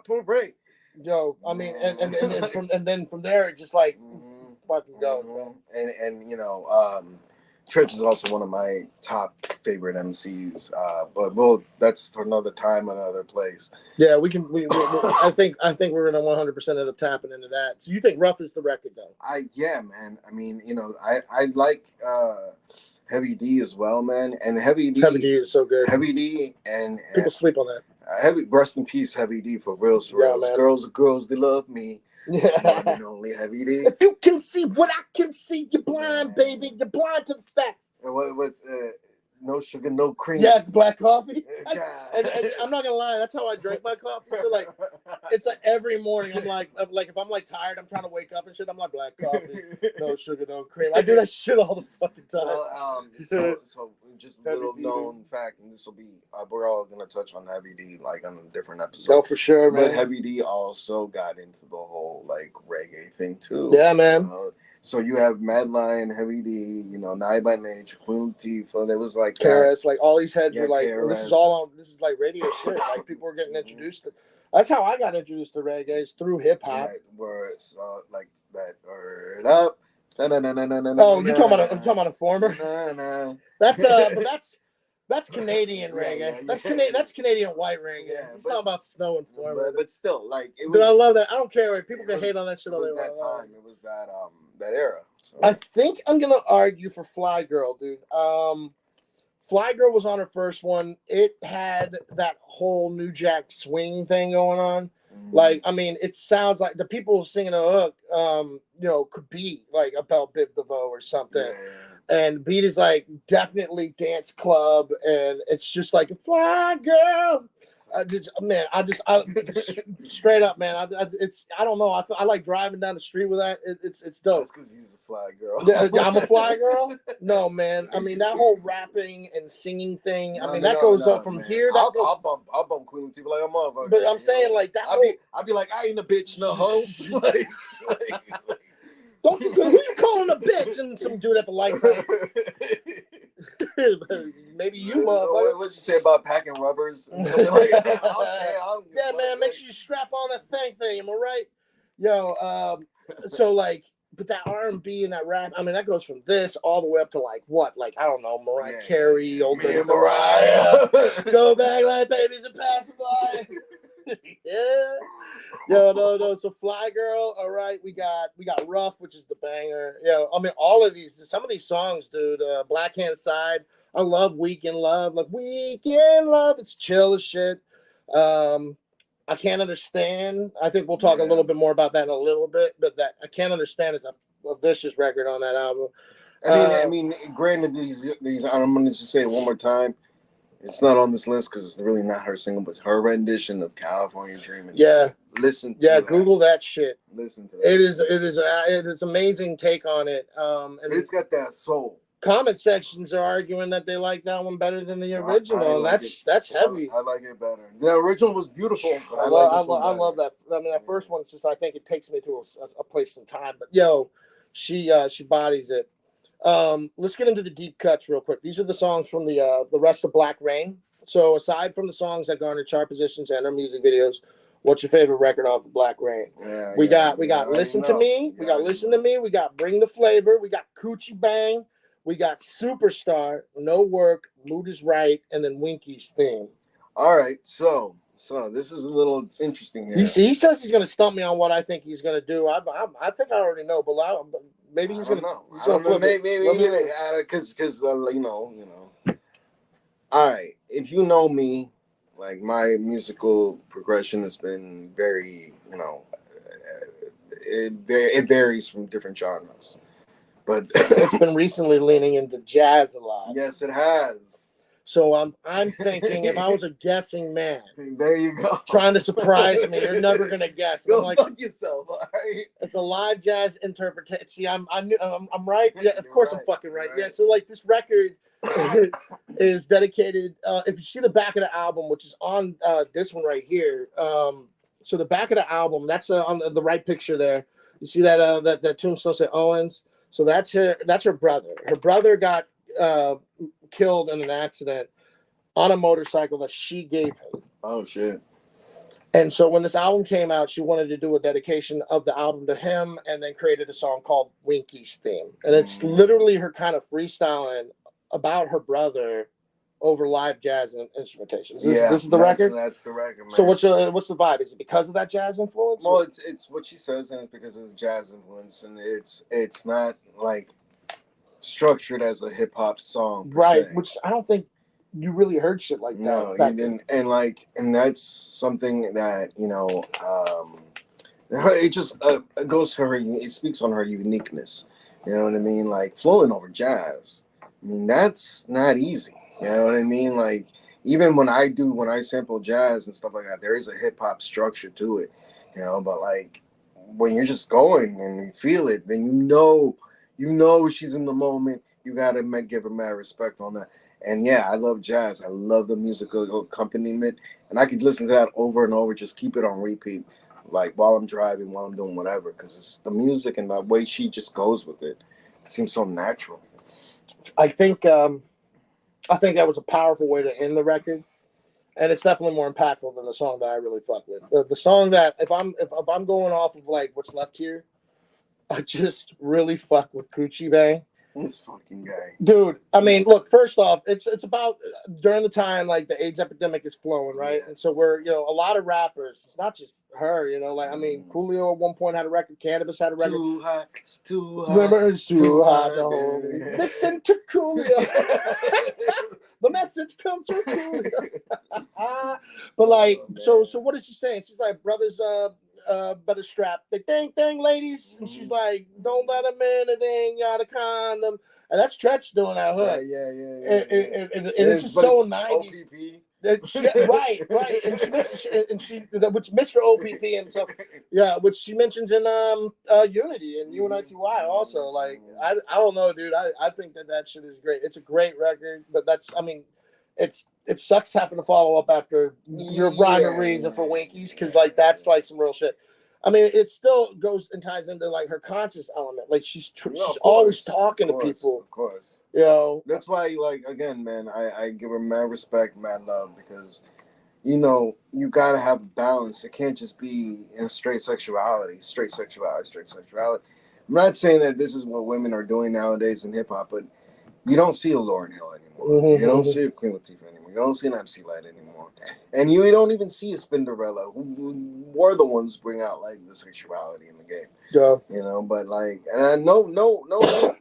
hooray. Yo, I mean, and then from there, it just like fucking goes, man. And Tretch is also one of my top favorite MCs. But that's for another time, another place. Yeah, we can. I think we're gonna 100% end up tapping into that. So you think Rough is the record, though? Yeah, man. I mean, I like Heavy D as well, man. And Heavy D is so good. Heavy D and people sleep on that. Rest in peace, Heavy D, for reals. Yeah, girls are girls, they love me. Yeah. And only Heavy D. If you can see what I can see, you're blind, baby. You're blind to the facts. What was no sugar, no cream? Yeah, black coffee. And I'm not gonna lie, that's how I drink my coffee. So like, it's like every morning I'm like if I'm like tired, I'm trying to wake up and shit. I'm like black coffee, no sugar, no cream. I do that shit all the fucking time. Well, so just a little known fact, and this will be we're all gonna touch on Heavy D like on a different episode. No, for sure, man. But Heavy D also got into the whole like reggae thing too. Yeah, man. So you have Mad Lion, Heavy D, Naughty by Nature, Queen Latifah. There was like KRS, like all these heads were like, this is like radio shit. Like people were getting introduced to. That's how I got introduced to reggae, is through hip hop. Right, where it's like that. Word up. Oh, you're talking about a former? That's Canadian reggae. Yeah. That's Canadian white reggae. Yeah, He's talking about snow and former. But still, like it was. Dude, I love that. I don't care. People can hate on that shit all day long. It was that time. It was that era. So. I think I'm gonna argue for Fly Girl, dude. Fly Girl was on her first one. It had that whole New Jack Swing thing going on. Like, I mean, it sounds like the people singing the hook, could be like about Biv DeVoe or something. Yeah. And beat is like definitely dance club, and it's just like Fly Girl. Straight up, man. I don't know. I like driving down the street with that. It's dope. That's because he's a fly girl. Yeah, I'm a fly girl. No, man. I mean that whole rapping and singing thing. I mean that goes up from here. I'll bump Queen Latifah like a motherfucker. But I'm saying like that. I'll be like, I ain't a bitch, no hoe. like, don't you? Who you calling a bitch? And some dude at the light. Maybe you, motherfucker. What'd you say about packing rubbers? And like that? Yeah, man. Make sure you strap on that thing. Am I right? Yo. So like but that R&B and that rap, I mean, that goes from this all the way up to like what? Like, I don't know, Mariah Carey, old Me and Mariah. Go back like babies and pass by. Yeah. No. So Fly Girl, all right. We got Rough, which is the banger. I mean, all of these, some of these songs, dude. Black Hand Side. I love Weekend Love. Like Weekend Love, it's chill as shit. I Can't Understand. I think we'll talk a little bit more about that in a little bit, but that I Can't Understand is a vicious record on that album. I mean, granted, these I'm going to just say it one more time. It's not on this list because it's really not her single, but her rendition of California Dreaming. Yeah. Listen to that. Google that shit. Listen to that. It's amazing take on it. And it's got that soul. Comment sections are arguing that they like that one better than the original. That's heavy. I like it better. The original was beautiful, but I love that. I mean, that first one, just I think it takes me to a place in time. But she bodies it. Let's get into the deep cuts real quick. These are the songs from the rest of Black Rain. So aside from the songs that garner chart positions and their music videos, what's your favorite record off of Black Rain? We got Listen to Me. We got Listen to Me. We got Bring the Flavor. We got Coochie Bang. We got Superstar, No Work, Mood is Right, and then Winky's Theme. All right, so this is a little interesting here. He says he's going to stump me on what I think he's going to do. I think I already know, but maybe he's going to flip it. Maybe because you know. All right, if you know me, like my musical progression has been very, it varies from different genres. But it's been recently leaning into jazz a lot. Yes, it has. So I'm thinking if I was a guessing man, there you go, trying to surprise me, you're never gonna guess. Go fuck yourself, all right? It's a live jazz interpretation. See, I'm right. Yeah, of course I'm fucking right. Yeah. So like this record is dedicated. If you see the back of the album, which is on this one right here. So the back of the album, that's on the right picture there. You see that tombstone say Owens. So that's her brother. Her brother got killed in an accident on a motorcycle that she gave him. Oh shit. And so when this album came out, she wanted to do a dedication of the album to him and then created a song called Winky's Theme. And it's literally her kind of freestyling about her brother over live jazz and instrumentation. This is the record? That's the record, man. So what's the vibe? Is it because of that jazz influence? Well, it's what she says, and it's because of the jazz influence, and it's not like structured as a hip hop song, right? Which I don't think you really heard shit like that. No, you didn't, and that's something that it just goes to her. It speaks on her uniqueness. You know what I mean? Like flowing over jazz. I mean, that's not easy. You know what I mean? Like even when I sample jazz and stuff like that, there is a hip hop structure to it. But like when you're just going and you feel it, then you know she's in the moment. You gotta give her mad respect on that. And yeah, I love jazz. I love the musical accompaniment, and I could listen to that over and over. Just keep it on repeat, like while I'm driving, while I'm doing whatever, because it's the music and the way she just goes with it. It seems so natural. I think that was a powerful way to end the record, and it's definitely more impactful than the song that I really fuck with. The song that if I'm going off of like what's left here, I just really fuck with Coochie Bang. This fucking guy, dude. I mean, look. First off, it's about during the time like the AIDS epidemic is flowing, right? Yes. And so we're a lot of rappers. It's not just her, like I mean, Coolio at one point had a record. Cannabis had a record. Too hot, it's too hot. Remember, it's too hot. Listen to Coolio. The message comes from Coolio. But like, so what is she saying? She's like, brothers, better strap the thing, ladies. And she's like, don't let them in if they ain't got a condom. And that's Tretch doing that hood. Yeah. And it's just so 90s. OPP. Right. And she which Mr. OPP and so which she mentions in Unity and UNITY also. Like I don't know, dude. I think that shit is great. It's a great record, but it sucks having to follow up after your rhyme and reason for Winkies, because like that's like some real shit. I mean, it still goes and ties into like her conscious element. Like she's always talking to people. Of course. That's why, like, again, man, I give her mad respect, mad love, because you gotta have balance. It can't just be in straight sexuality, I'm not saying that this is what women are doing nowadays in hip hop, but you don't see a Lauryn Hill anymore. Mm-hmm, You don't see a Queen Latifah anymore. You don't see an MC Light anymore. And you don't even see a Spinderella, who were the ones who bring out like the sexuality in the game. Yeah. You know, but like, and I no,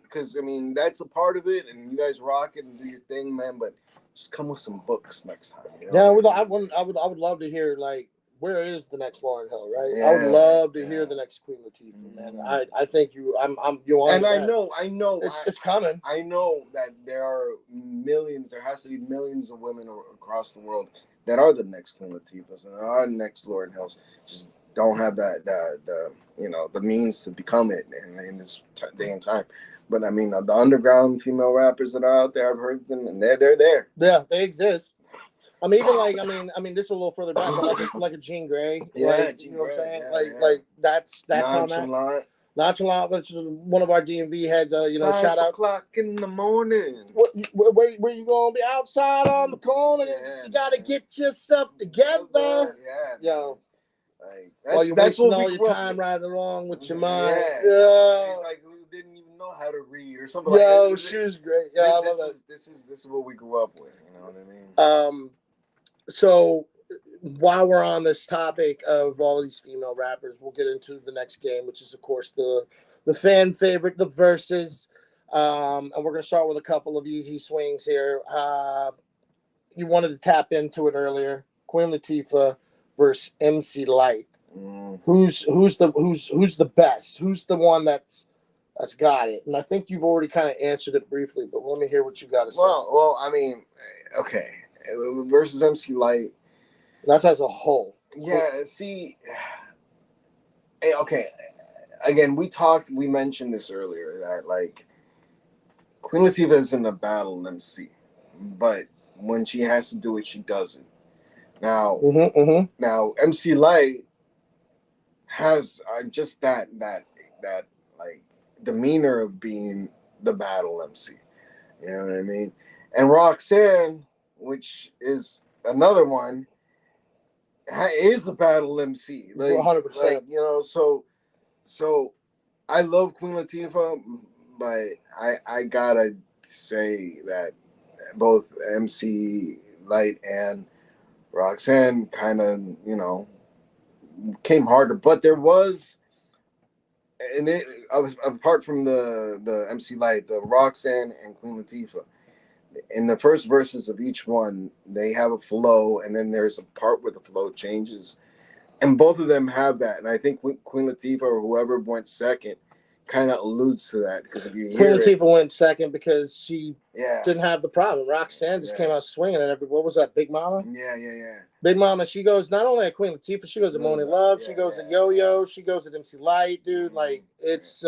because I mean that's a part of it, and you guys rock it and do your thing, man. But just come with some books next time. You know Yeah, what I would love to hear like where is the next Lauryn Hill, right? Yeah, I would love to yeah. hear the next Queen Latifah, man. Mhm. I think I'm you on. And I that. know, It's coming. I know that there are millions. There has to be millions of women across the world that are the next Queen Latifahs and are the next Lauryn Hills. Just don't have the you know the means to become it in this day and time. But I mean, the underground female rappers that are out there, I've heard them, and they're there. Yeah, they exist. I mean, even like I mean, this is a little further back, but like a Jean Grey, Yeah, like Jean you know what I'm Grey, saying, yeah. like that's on that. Nonchalant. Nonchalant, which is one of our DMV heads. You know, 5 shout out. o'clock in the morning. Where you gonna be outside on the corner? Yeah, You gotta man. get yourself together. Yeah, Yo. like While you're that's wasting what we all your grew up time with. riding along with your Yeah, mind. He's like who didn't even know how to read or something like that. Yo, she was great. Yeah, I love that. This is what we grew up with. You know what I mean? So while we're on this topic of all these female rappers, we'll get into the next game, which is of course the fan favorite, the verses. And we're gonna start with a couple of easy swings here. You wanted to tap into it earlier. Queen Latifah versus MC Light. Who's the best? Who's the one that's got it? And I think you've already kind of answered it briefly, but let me hear what you got to say. Well, I mean, okay, versus MC Light. That's as a whole. Yeah. See, okay. Again, we mentioned this earlier that like Queen Latifah isn't a battle MC, but when she has to do it, she does it. Now, now MC Light has just that like demeanor of being the battle MC. You know what I mean? And Roxanne, which is another one, is a battle MC. Like 100%. Like, you know, so I love Queen Latifah, but I gotta say that both MC Light and Roxanne kind of, you know, came harder. But there was, and it, apart from the MC Light, the Roxanne and Queen Latifah, in the first verses of each one, they have a flow, and then there's a part where the flow changes, and both of them have that. And I think Queen Latifah or whoever went second kind of alludes to that, because if you hear Queen Latifah went second because she yeah, didn't have the problem. Roxanne just came out swinging at every. What was that? Big Mama. Yeah. Big Mama. She goes not only at Queen Latifah, she goes at Moni Love. She goes at Yo Yo. She goes at MC Light, dude. Like it's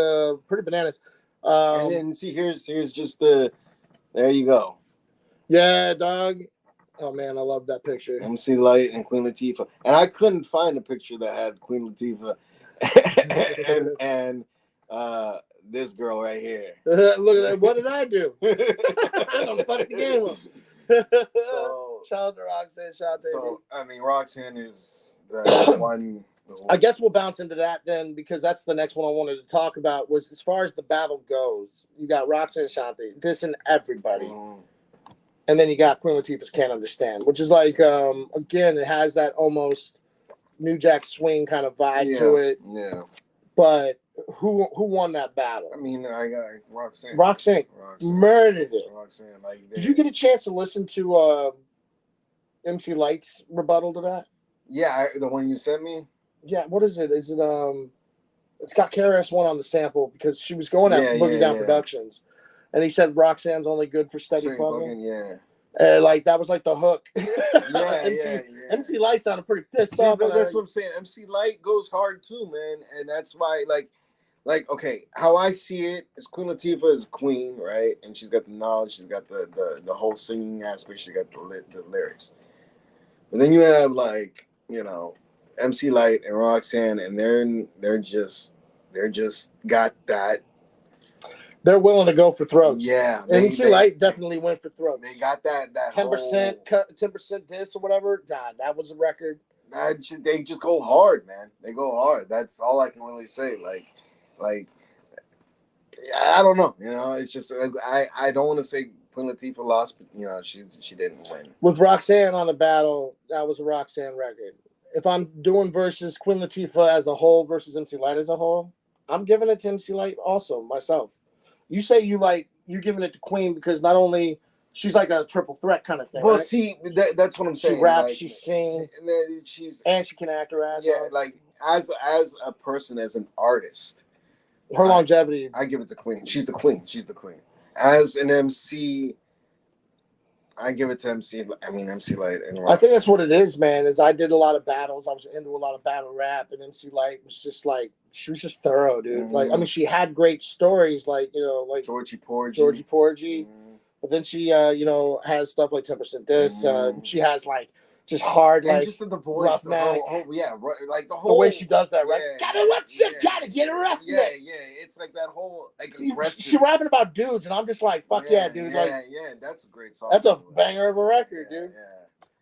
pretty bananas. And then see, here's just the. There you go. Yeah, dog. Oh man, I love that picture. MC Light and Queen Latifah, and I couldn't find a picture that had Queen Latifah and this girl right here. Look at that. What did I do? I don't fuck the game up. So, shout out to Roxanne. Shout out to So I mean, Roxanne is the one. I guess we'll bounce into that then, because that's the next one I wanted to talk about. Was as far as the battle goes, you got Roxanne and Shantae dissing everybody. And then you got Queen Latifah's Can't Understand, which is like, again, it has that almost New Jack Swing kind of vibe to it. Yeah. But who won that battle? I mean, I got Roxanne. Roxanne murdered it. Roxanne, like, did you get a chance to listen to MC Light's rebuttal to that? Yeah, the one you sent me. Yeah, what is it? Is it it's got KRS-One on the sample, because she was going at Boogie Down Productions. And he said Roxanne's only good for steady fucking. Yeah. And like that was like the hook. MC Light sounded pretty pissed off. That's what I'm saying. MC Light goes hard too, man, and that's why like okay, how I see it is Queen Latifah is queen, right? And she's got the knowledge, she's got the whole singing aspect, she got the lyrics. But then you have like, you know, MC Light and Roxanne, and they're just got that. They're willing to go for throats. Yeah, MC Light definitely went for throats. They got that 10% cut, 10% diss or whatever. God, that was a record. They just go hard, man. They go hard. That's all I can really say. Like I don't know. You know, it's just I don't want to say Queen Latifah lost, but you know, she didn't win. With Roxanne on the battle, that was a Roxanne record. If I'm doing versus Queen Latifah as a whole versus MC Light as a whole, I'm giving it to MC Light also myself. You say you're giving it to Queen because not only she's like a triple threat kind of thing, Well, right? see, that's what I'm She saying. raps, Like, she sings, she's and she can act her ass yeah, off. like as a person, as an artist, Her longevity. I give it to Queen. She's the queen. She's the queen. As an MC, I give it to MC. I mean MC Light and I think that's what it is, man. Is I did a lot of battles. I was into a lot of battle rap, and MC Light was just like she was just thorough, dude. Mm-hmm. Like I mean, she had great stories, like like Georgie Porgy. Mm-hmm. But then she, has stuff like 10% This. Mm-hmm. She has like just hard, and like just the voice, the whole, like the way she does that, right? Yeah, Gotta get a roughneck. Yeah, it's like that whole like aggressive. She rapping about dudes, and I'm just like, fuck yeah, dude. Yeah, that's a great song. That's a banger of a record, dude.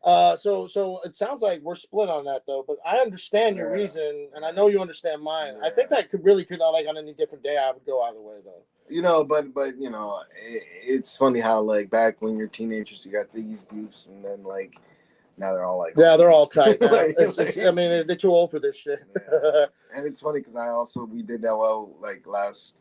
Yeah. So it sounds like we're split on that though, but I understand your reason, and I know you understand mine. I think that could like on any different day, I would go either way though. You know, but you know, it's funny how like back when you're teenagers, you got these beefs, and then like now they're all like they're all tight now. like, I mean, they're too old for this shit. Yeah. And it's funny because we did LL like last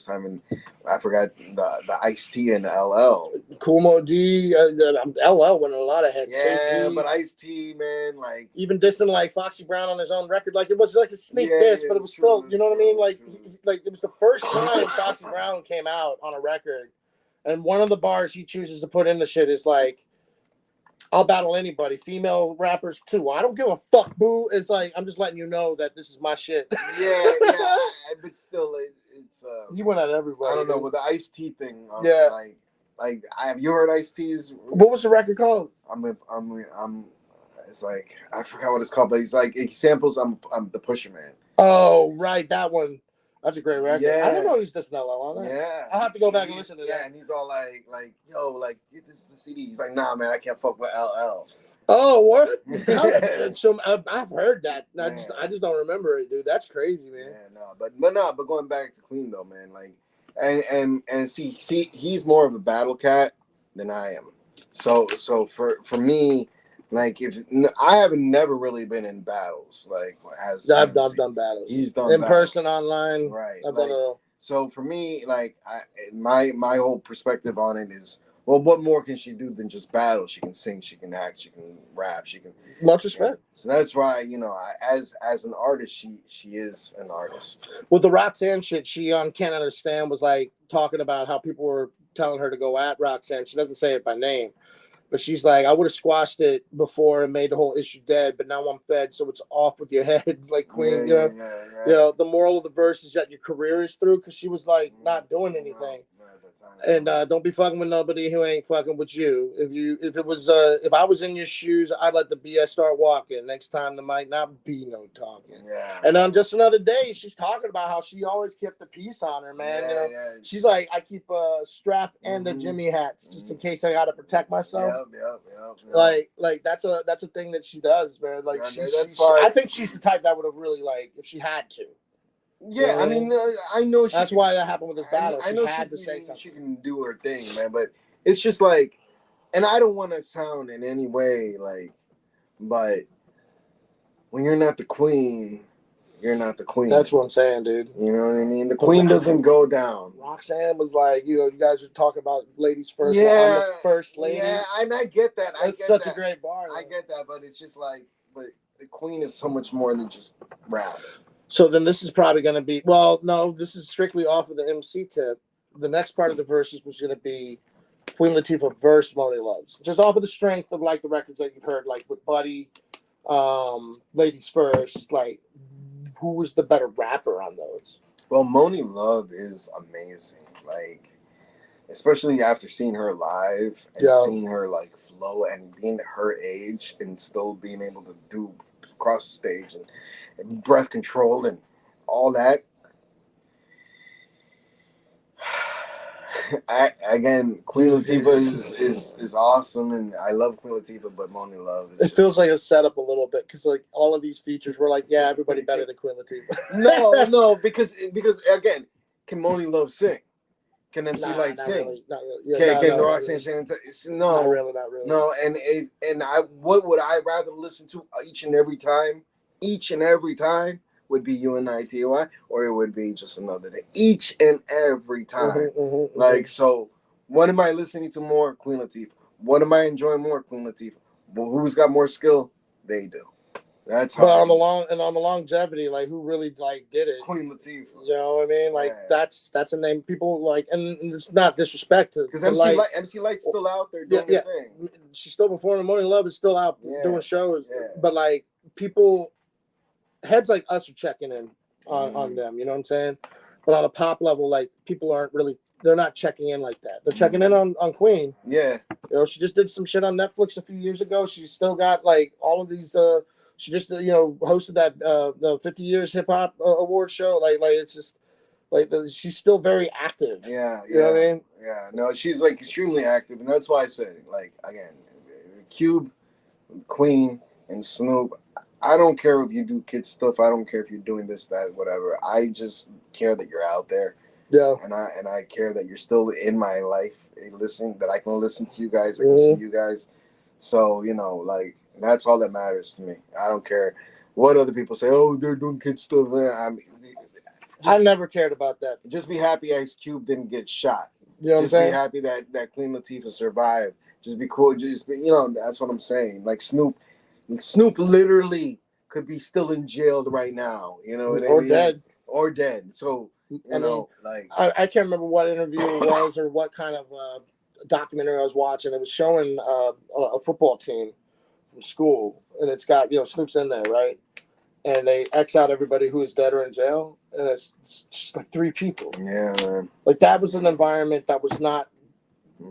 time, and I forgot the Ice-T and LL. Cool Mo D, LL winning a lot of heads. Yeah, but Ice-T, man, like even dissing like Foxy Brown on his own record, like it was like a sneak diss, but it was still, you know what I mean? Like it was the first time Foxy Brown came out on a record, and one of the bars he chooses to put in the shit is like, I'll battle anybody, female rappers too. I don't give a fuck, boo. It's like I'm just letting you know that this is my shit. Yeah, but still, it's he went at everybody. I don't know with the Ice-T thing. Like have you heard Ice-T's? What was the record called? It's like I forgot what it's called, but he's like he samples. I'm the Pusher Man. Oh right, that one. That's a great record. Yeah. I didn't know he's dissing LL on that. Yeah. I'll have to go back and listen to that. Yeah, and he's all like, yo, like, this is the CD. He's like, nah, man, I can't fuck with LL. Oh, what? So I've heard that. I just don't remember it, dude. That's crazy, man. Yeah, but going back to Queen though, man, like, and see, he's more of a battle cat than I am. So for me. Like if I haven't never really been in battles, like I've done battles. He's done in battles. person, online, right? I've done it all. So for me, like my whole perspective on it is, well, what more can she do than just battle? She can sing, she can act, she can rap, she can. Much respect. Yeah. So that's why as an artist, she is an artist. With the Roxanne shit, she on Can't Understand was like talking about how people were telling her to go at Roxanne. She doesn't say it by name. But she's like, I would have squashed it before and made the whole issue dead, but now I'm fed, so it's off with your head, like Queen. Yeah. You know, the moral of the verse is that your career is through because she was like not doing anything. And don't be fucking with nobody who ain't fucking with you. If I was in your shoes, I'd let the BS start walking. Next time there might not be no talking. Yeah. And on just another day, she's talking about how she always kept the peace on her, man. Yeah. She's like, I keep a strap and the Jimmy hats just in case I gotta protect myself. Yep. Like that's a thing that she does, man. Like I think she's the type that would have really like if she had to. Yeah, I mean, I know that's why that happened with this battle. I know she had to say something. She can do her thing, man, but it's just like, and I don't want to sound in any way like, but when you're not the queen, you're not the queen. That's what I'm saying, dude. You know what I mean? The queen doesn't go down. Roxanne was like, you guys are talking about ladies first. Yeah, well, I'm the first lady. Yeah, and I get that. That's such a great bar. I get that, but it's just like, but the queen is so much more than just rap. So then this is probably going to be, well, no, this is strictly off of the MC tip. The next part of the verses was going to be Queen Latifah verse Moni Loves. Just off of the strength of like the records that you've heard, like with Buddy, Ladies First, like who was the better rapper on those? Well, Moni Love is amazing. Like, especially after seeing her live and seeing her like flow and being her age and still being able to do across the stage and breath control and all that. Again, Queen Latifah is awesome, and I love Queen Latifah, but Moni Love is feels like a setup a little bit because like all of these features were like, yeah, everybody better than Queen Latifah. no, because again, can Moni Love sing? Can MC Light not sing? really, not really. Yeah, Can no, Roxanne Shannon? No, not really, not really. no. And what would I rather listen to each and every time? Each and every time would be UNITY, or it would be Just Another Day. Each and every time. Like, so what am I listening to more? Queen Latifah. What am I enjoying more? Queen Latifah. Well, who's got more skill? They do. That's how. But on the longevity, like who really like did it? Queen Latifah. You know what I mean? Like that's a name people like, and it's not disrespect to because MC Light's still out there doing her thing. She's still performing. Morning Love is still out doing shows. Yeah. But like people, heads like us are checking in on them. You know what I'm saying? But on a pop level, like people aren't really. They're not checking in like that. They're checking in on Queen. Yeah. You know, she just did some shit on Netflix a few years ago. She's still got like all of these. She just hosted that the 50 Years Hip Hop Award show. Like it's just like she's still very active. Yeah. You know what I mean? Yeah. No, she's like extremely active, and that's why I said like again, Cube, Queen, and Snoop. I don't care if you do kid stuff. I don't care if you're doing this, that, whatever. I just care that you're out there. Yeah, and I care that you're still in my life, that I can listen to you guys, I can see you guys. So like that's all that matters to me. I don't care what other people say. Oh, they're doing kid stuff. I never cared about that. Just be happy Ice Cube didn't get shot. You know what I'm saying? Just be happy that Queen Latifah survived. Just be cool. Just be, that's what I'm saying. Like Snoop literally could be still in jail right now. You know what I mean? Or dead. So. I can't remember what interview it was or what kind of documentary I was watching. It was showing a football team from school, and it's got Snoop's in there, right? And they X out everybody who is dead or in jail, and it's just like 3 people. Yeah, man. Like that was an environment that was not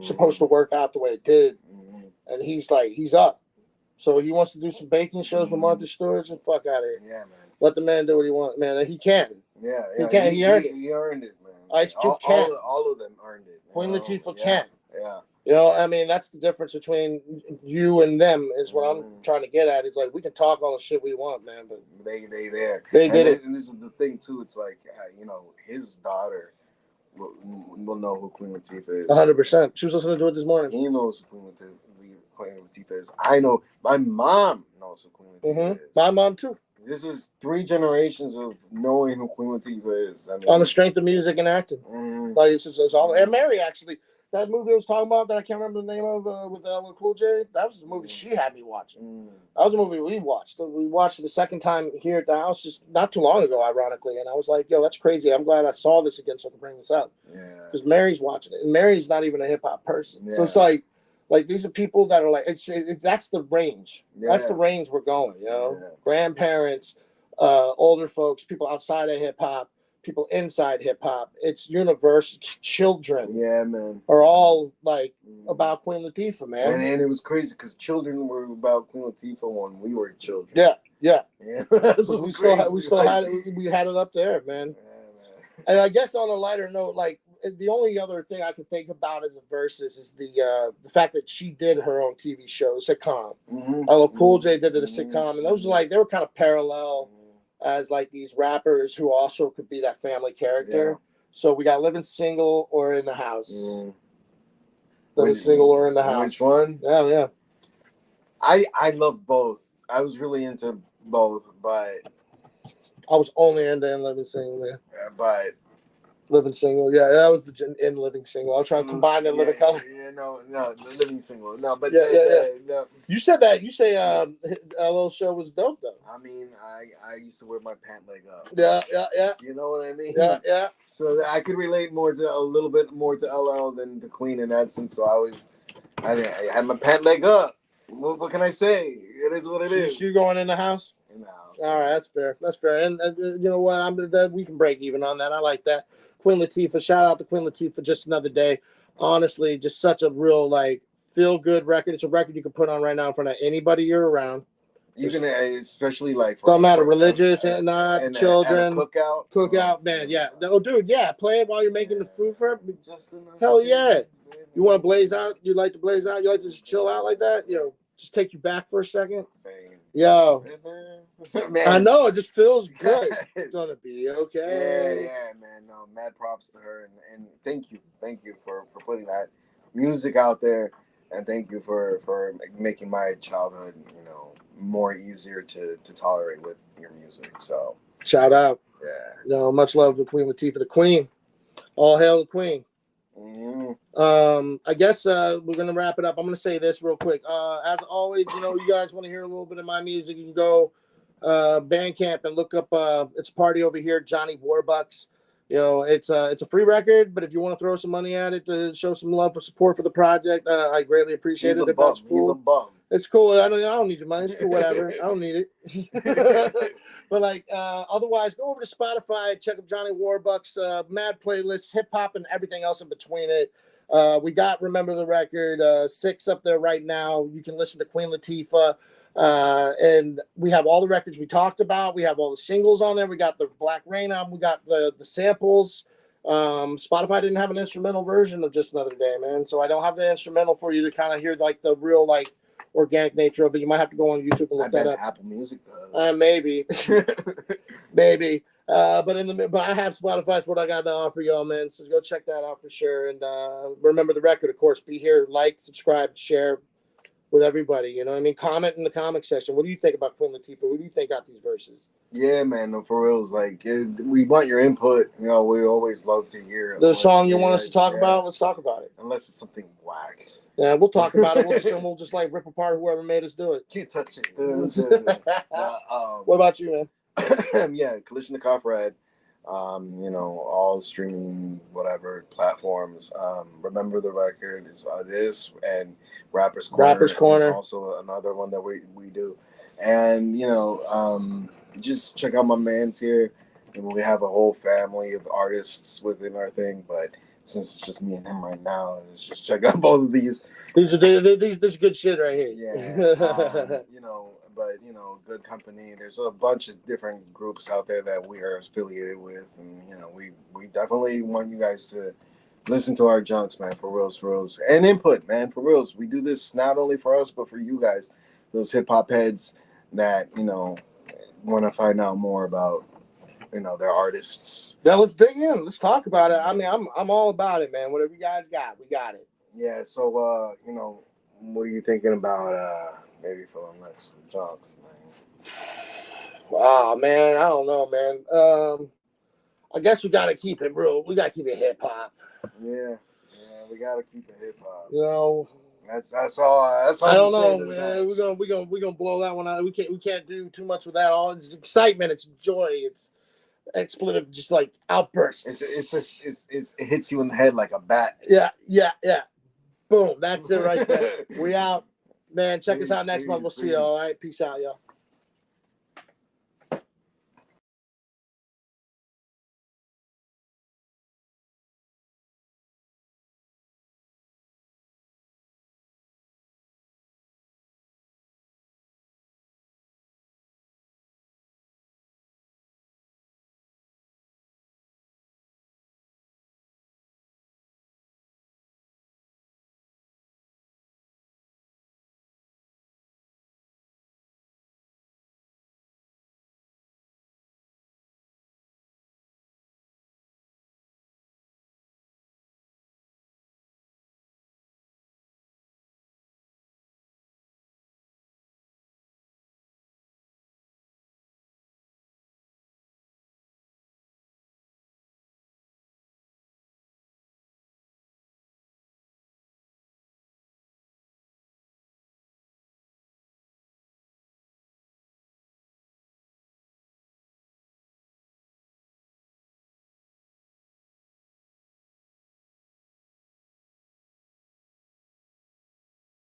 supposed to work out the way it did, and he's up. So he wants to do some baking shows with Martha Stewart, and fuck out of here. Yeah, man. Let the man do what he wants, man. He can. Yeah. He can. He earned it. He earned it, man. Ice Cube can. All of them earned it. Queen Latifah can. Yeah. You know, I mean, that's the difference between you and them. Is what I'm trying to get at. Is like we can talk all the shit we want, man, but they did it. And this is the thing too. It's like his daughter will know who Queen Latifah is. 100%. She was listening to it this morning. He knows who Queen Latifah is. I know. My mom knows who Queen Latifah is. My mom too. This is 3 generations of knowing who Queen Latifah is. I mean, on the strength of music and acting. Like it's all. And Mary, actually, that movie I was talking about that I can't remember the name of with LL Cool J. That was the movie she had me watching. That was a movie we watched. We watched it the second time here at the house just not too long ago, ironically. And I was like, yo, that's crazy. I'm glad I saw this again so I can bring this up. Yeah. Because Mary's watching it. And Mary's not even a hip hop person. Yeah. So it's like these are people that are like, that's the range. Yeah. That's the range we're going, grandparents, older folks, people outside of hip hop, people inside hip hop. It's universal. Children, man, are all like about Queen Latifah, man. And it was crazy because children were about Queen Latifah when we were children. Yeah. we still had it. We had it up there, man. Yeah, and I guess on a lighter note, like the only other thing I could think about as a versus is the fact that she did her own TV show, sitcom. LL Cool J did a sitcom, and those were they were kind of parallel as like these rappers who also could be that family character. Yeah. So we got Living Single or In the House. Living Single or In the House. Which one? Yeah. I love both. I was really into both, but I was only into In Living Single, man. But Living Single, that was the in Living Single. I was trying to combine the living color. Yeah, no, the Living Single. No, but no. You said that. You say LL show was dope though. I mean, I used to wear my pant leg up. Yeah. You know what I mean? Yeah. So I could relate a little bit more to LL than to Queen in that sense. So I had my pant leg up. What can I say? It is what it is. You going in the house? In the house. All right, that's fair. That's fair. And you know what? We can break even on that. I like that. Queen Latifah, shout out to Queen Latifah, Just Another Day. Honestly, just such a real feel good record. It's a record you can put on right now in front of anybody you're around. You can, especially don't matter religious and not children. Cookout, man. Yeah. Oh, dude, play it while you're making the food for it. Hell yeah. You want to blaze out? You like to blaze out? You like to just chill out like that? just take you back for a second? Saying, Yo, man, I know it just feels good. It's gonna be okay. Yeah, man. No, mad props to her, and thank you for putting that music out there, and thank you for making my childhood, more easier to tolerate with your music. So Shout out. yeah. No, much love to Queen Latifah, the Queen. All hail the Queen. I guess we're gonna wrap it up. I'm gonna say this real quick. As always, you guys want to hear a little bit of my music, you can go Bandcamp and look up it's a party over here, Johnny Warbucks. It's a free record, but if you want to throw some money at it to show some love for support for the project, I greatly appreciate it. If that's cool. He's a bum. It's cool. I don't need your money. It's cool, whatever. I don't need it. But otherwise, go over to Spotify, check up Johnny Warbucks, mad playlists, hip hop, and everything else in between it. We got Remember the Record 6 up there right now. You can listen to Queen Latifah. And we have all the records we talked about. We have all the singles on there. We got the Black Rain album. We got the samples. Spotify didn't have an instrumental version of Just Another Day, man. So I don't have the instrumental for you to kind of hear the real organic nature of it. You might have to go on YouTube and look that up. Apple Music does. Maybe. Maybe. But I have Spotify. It's what I got to offer y'all, man. So go check that out for sure. And remember the record, of course. Be here, subscribe, share with everybody. You know what I mean? Comment in the comment section. What do you think about Queen Latifah? What do you think got these verses? Yeah, man. No, for real. We want your input. We always love to hear the song you want us to talk about. Let's talk about it. Unless it's something whack. Yeah, we'll talk about it. We'll just rip apart whoever made us do it. Can't touch it. What about you, man? Yeah, Kalishnikov Red. All streaming whatever platforms. Remember the Record is this, and Rappers Corner is also another one that we do. And just check out my man's here. And we have a whole family of artists within our thing, but since it's just me and him right now, let's just check out both of these. This is good shit right here. Yeah. But good company. There's a bunch of different groups out there that we are affiliated with, and we definitely want you guys to listen to our junks, man, for reals, and input, man, for reals. We do this not only for us, but for you guys, those hip hop heads that want to find out more about their artists. Yeah, let's dig in. Let's talk about it. I mean, I'm all about it, man. Whatever you guys got, we got it. Yeah. So what are you thinking about? Maybe for the next junks, man. Wow, man, I don't know, man. I guess we gotta keep it real. We gotta keep it hip hop. Yeah, we gotta keep it hip hop. That's all. That's all. I don't know, man. We're gonna blow that one out. We can't do too much with that. All it's excitement, it's joy, it's expletive, just outbursts. It hits you in the head like a bat. Yeah. Boom. That's it right there. We out. Man, check us out next month. We'll see you. All right. Peace out, y'all.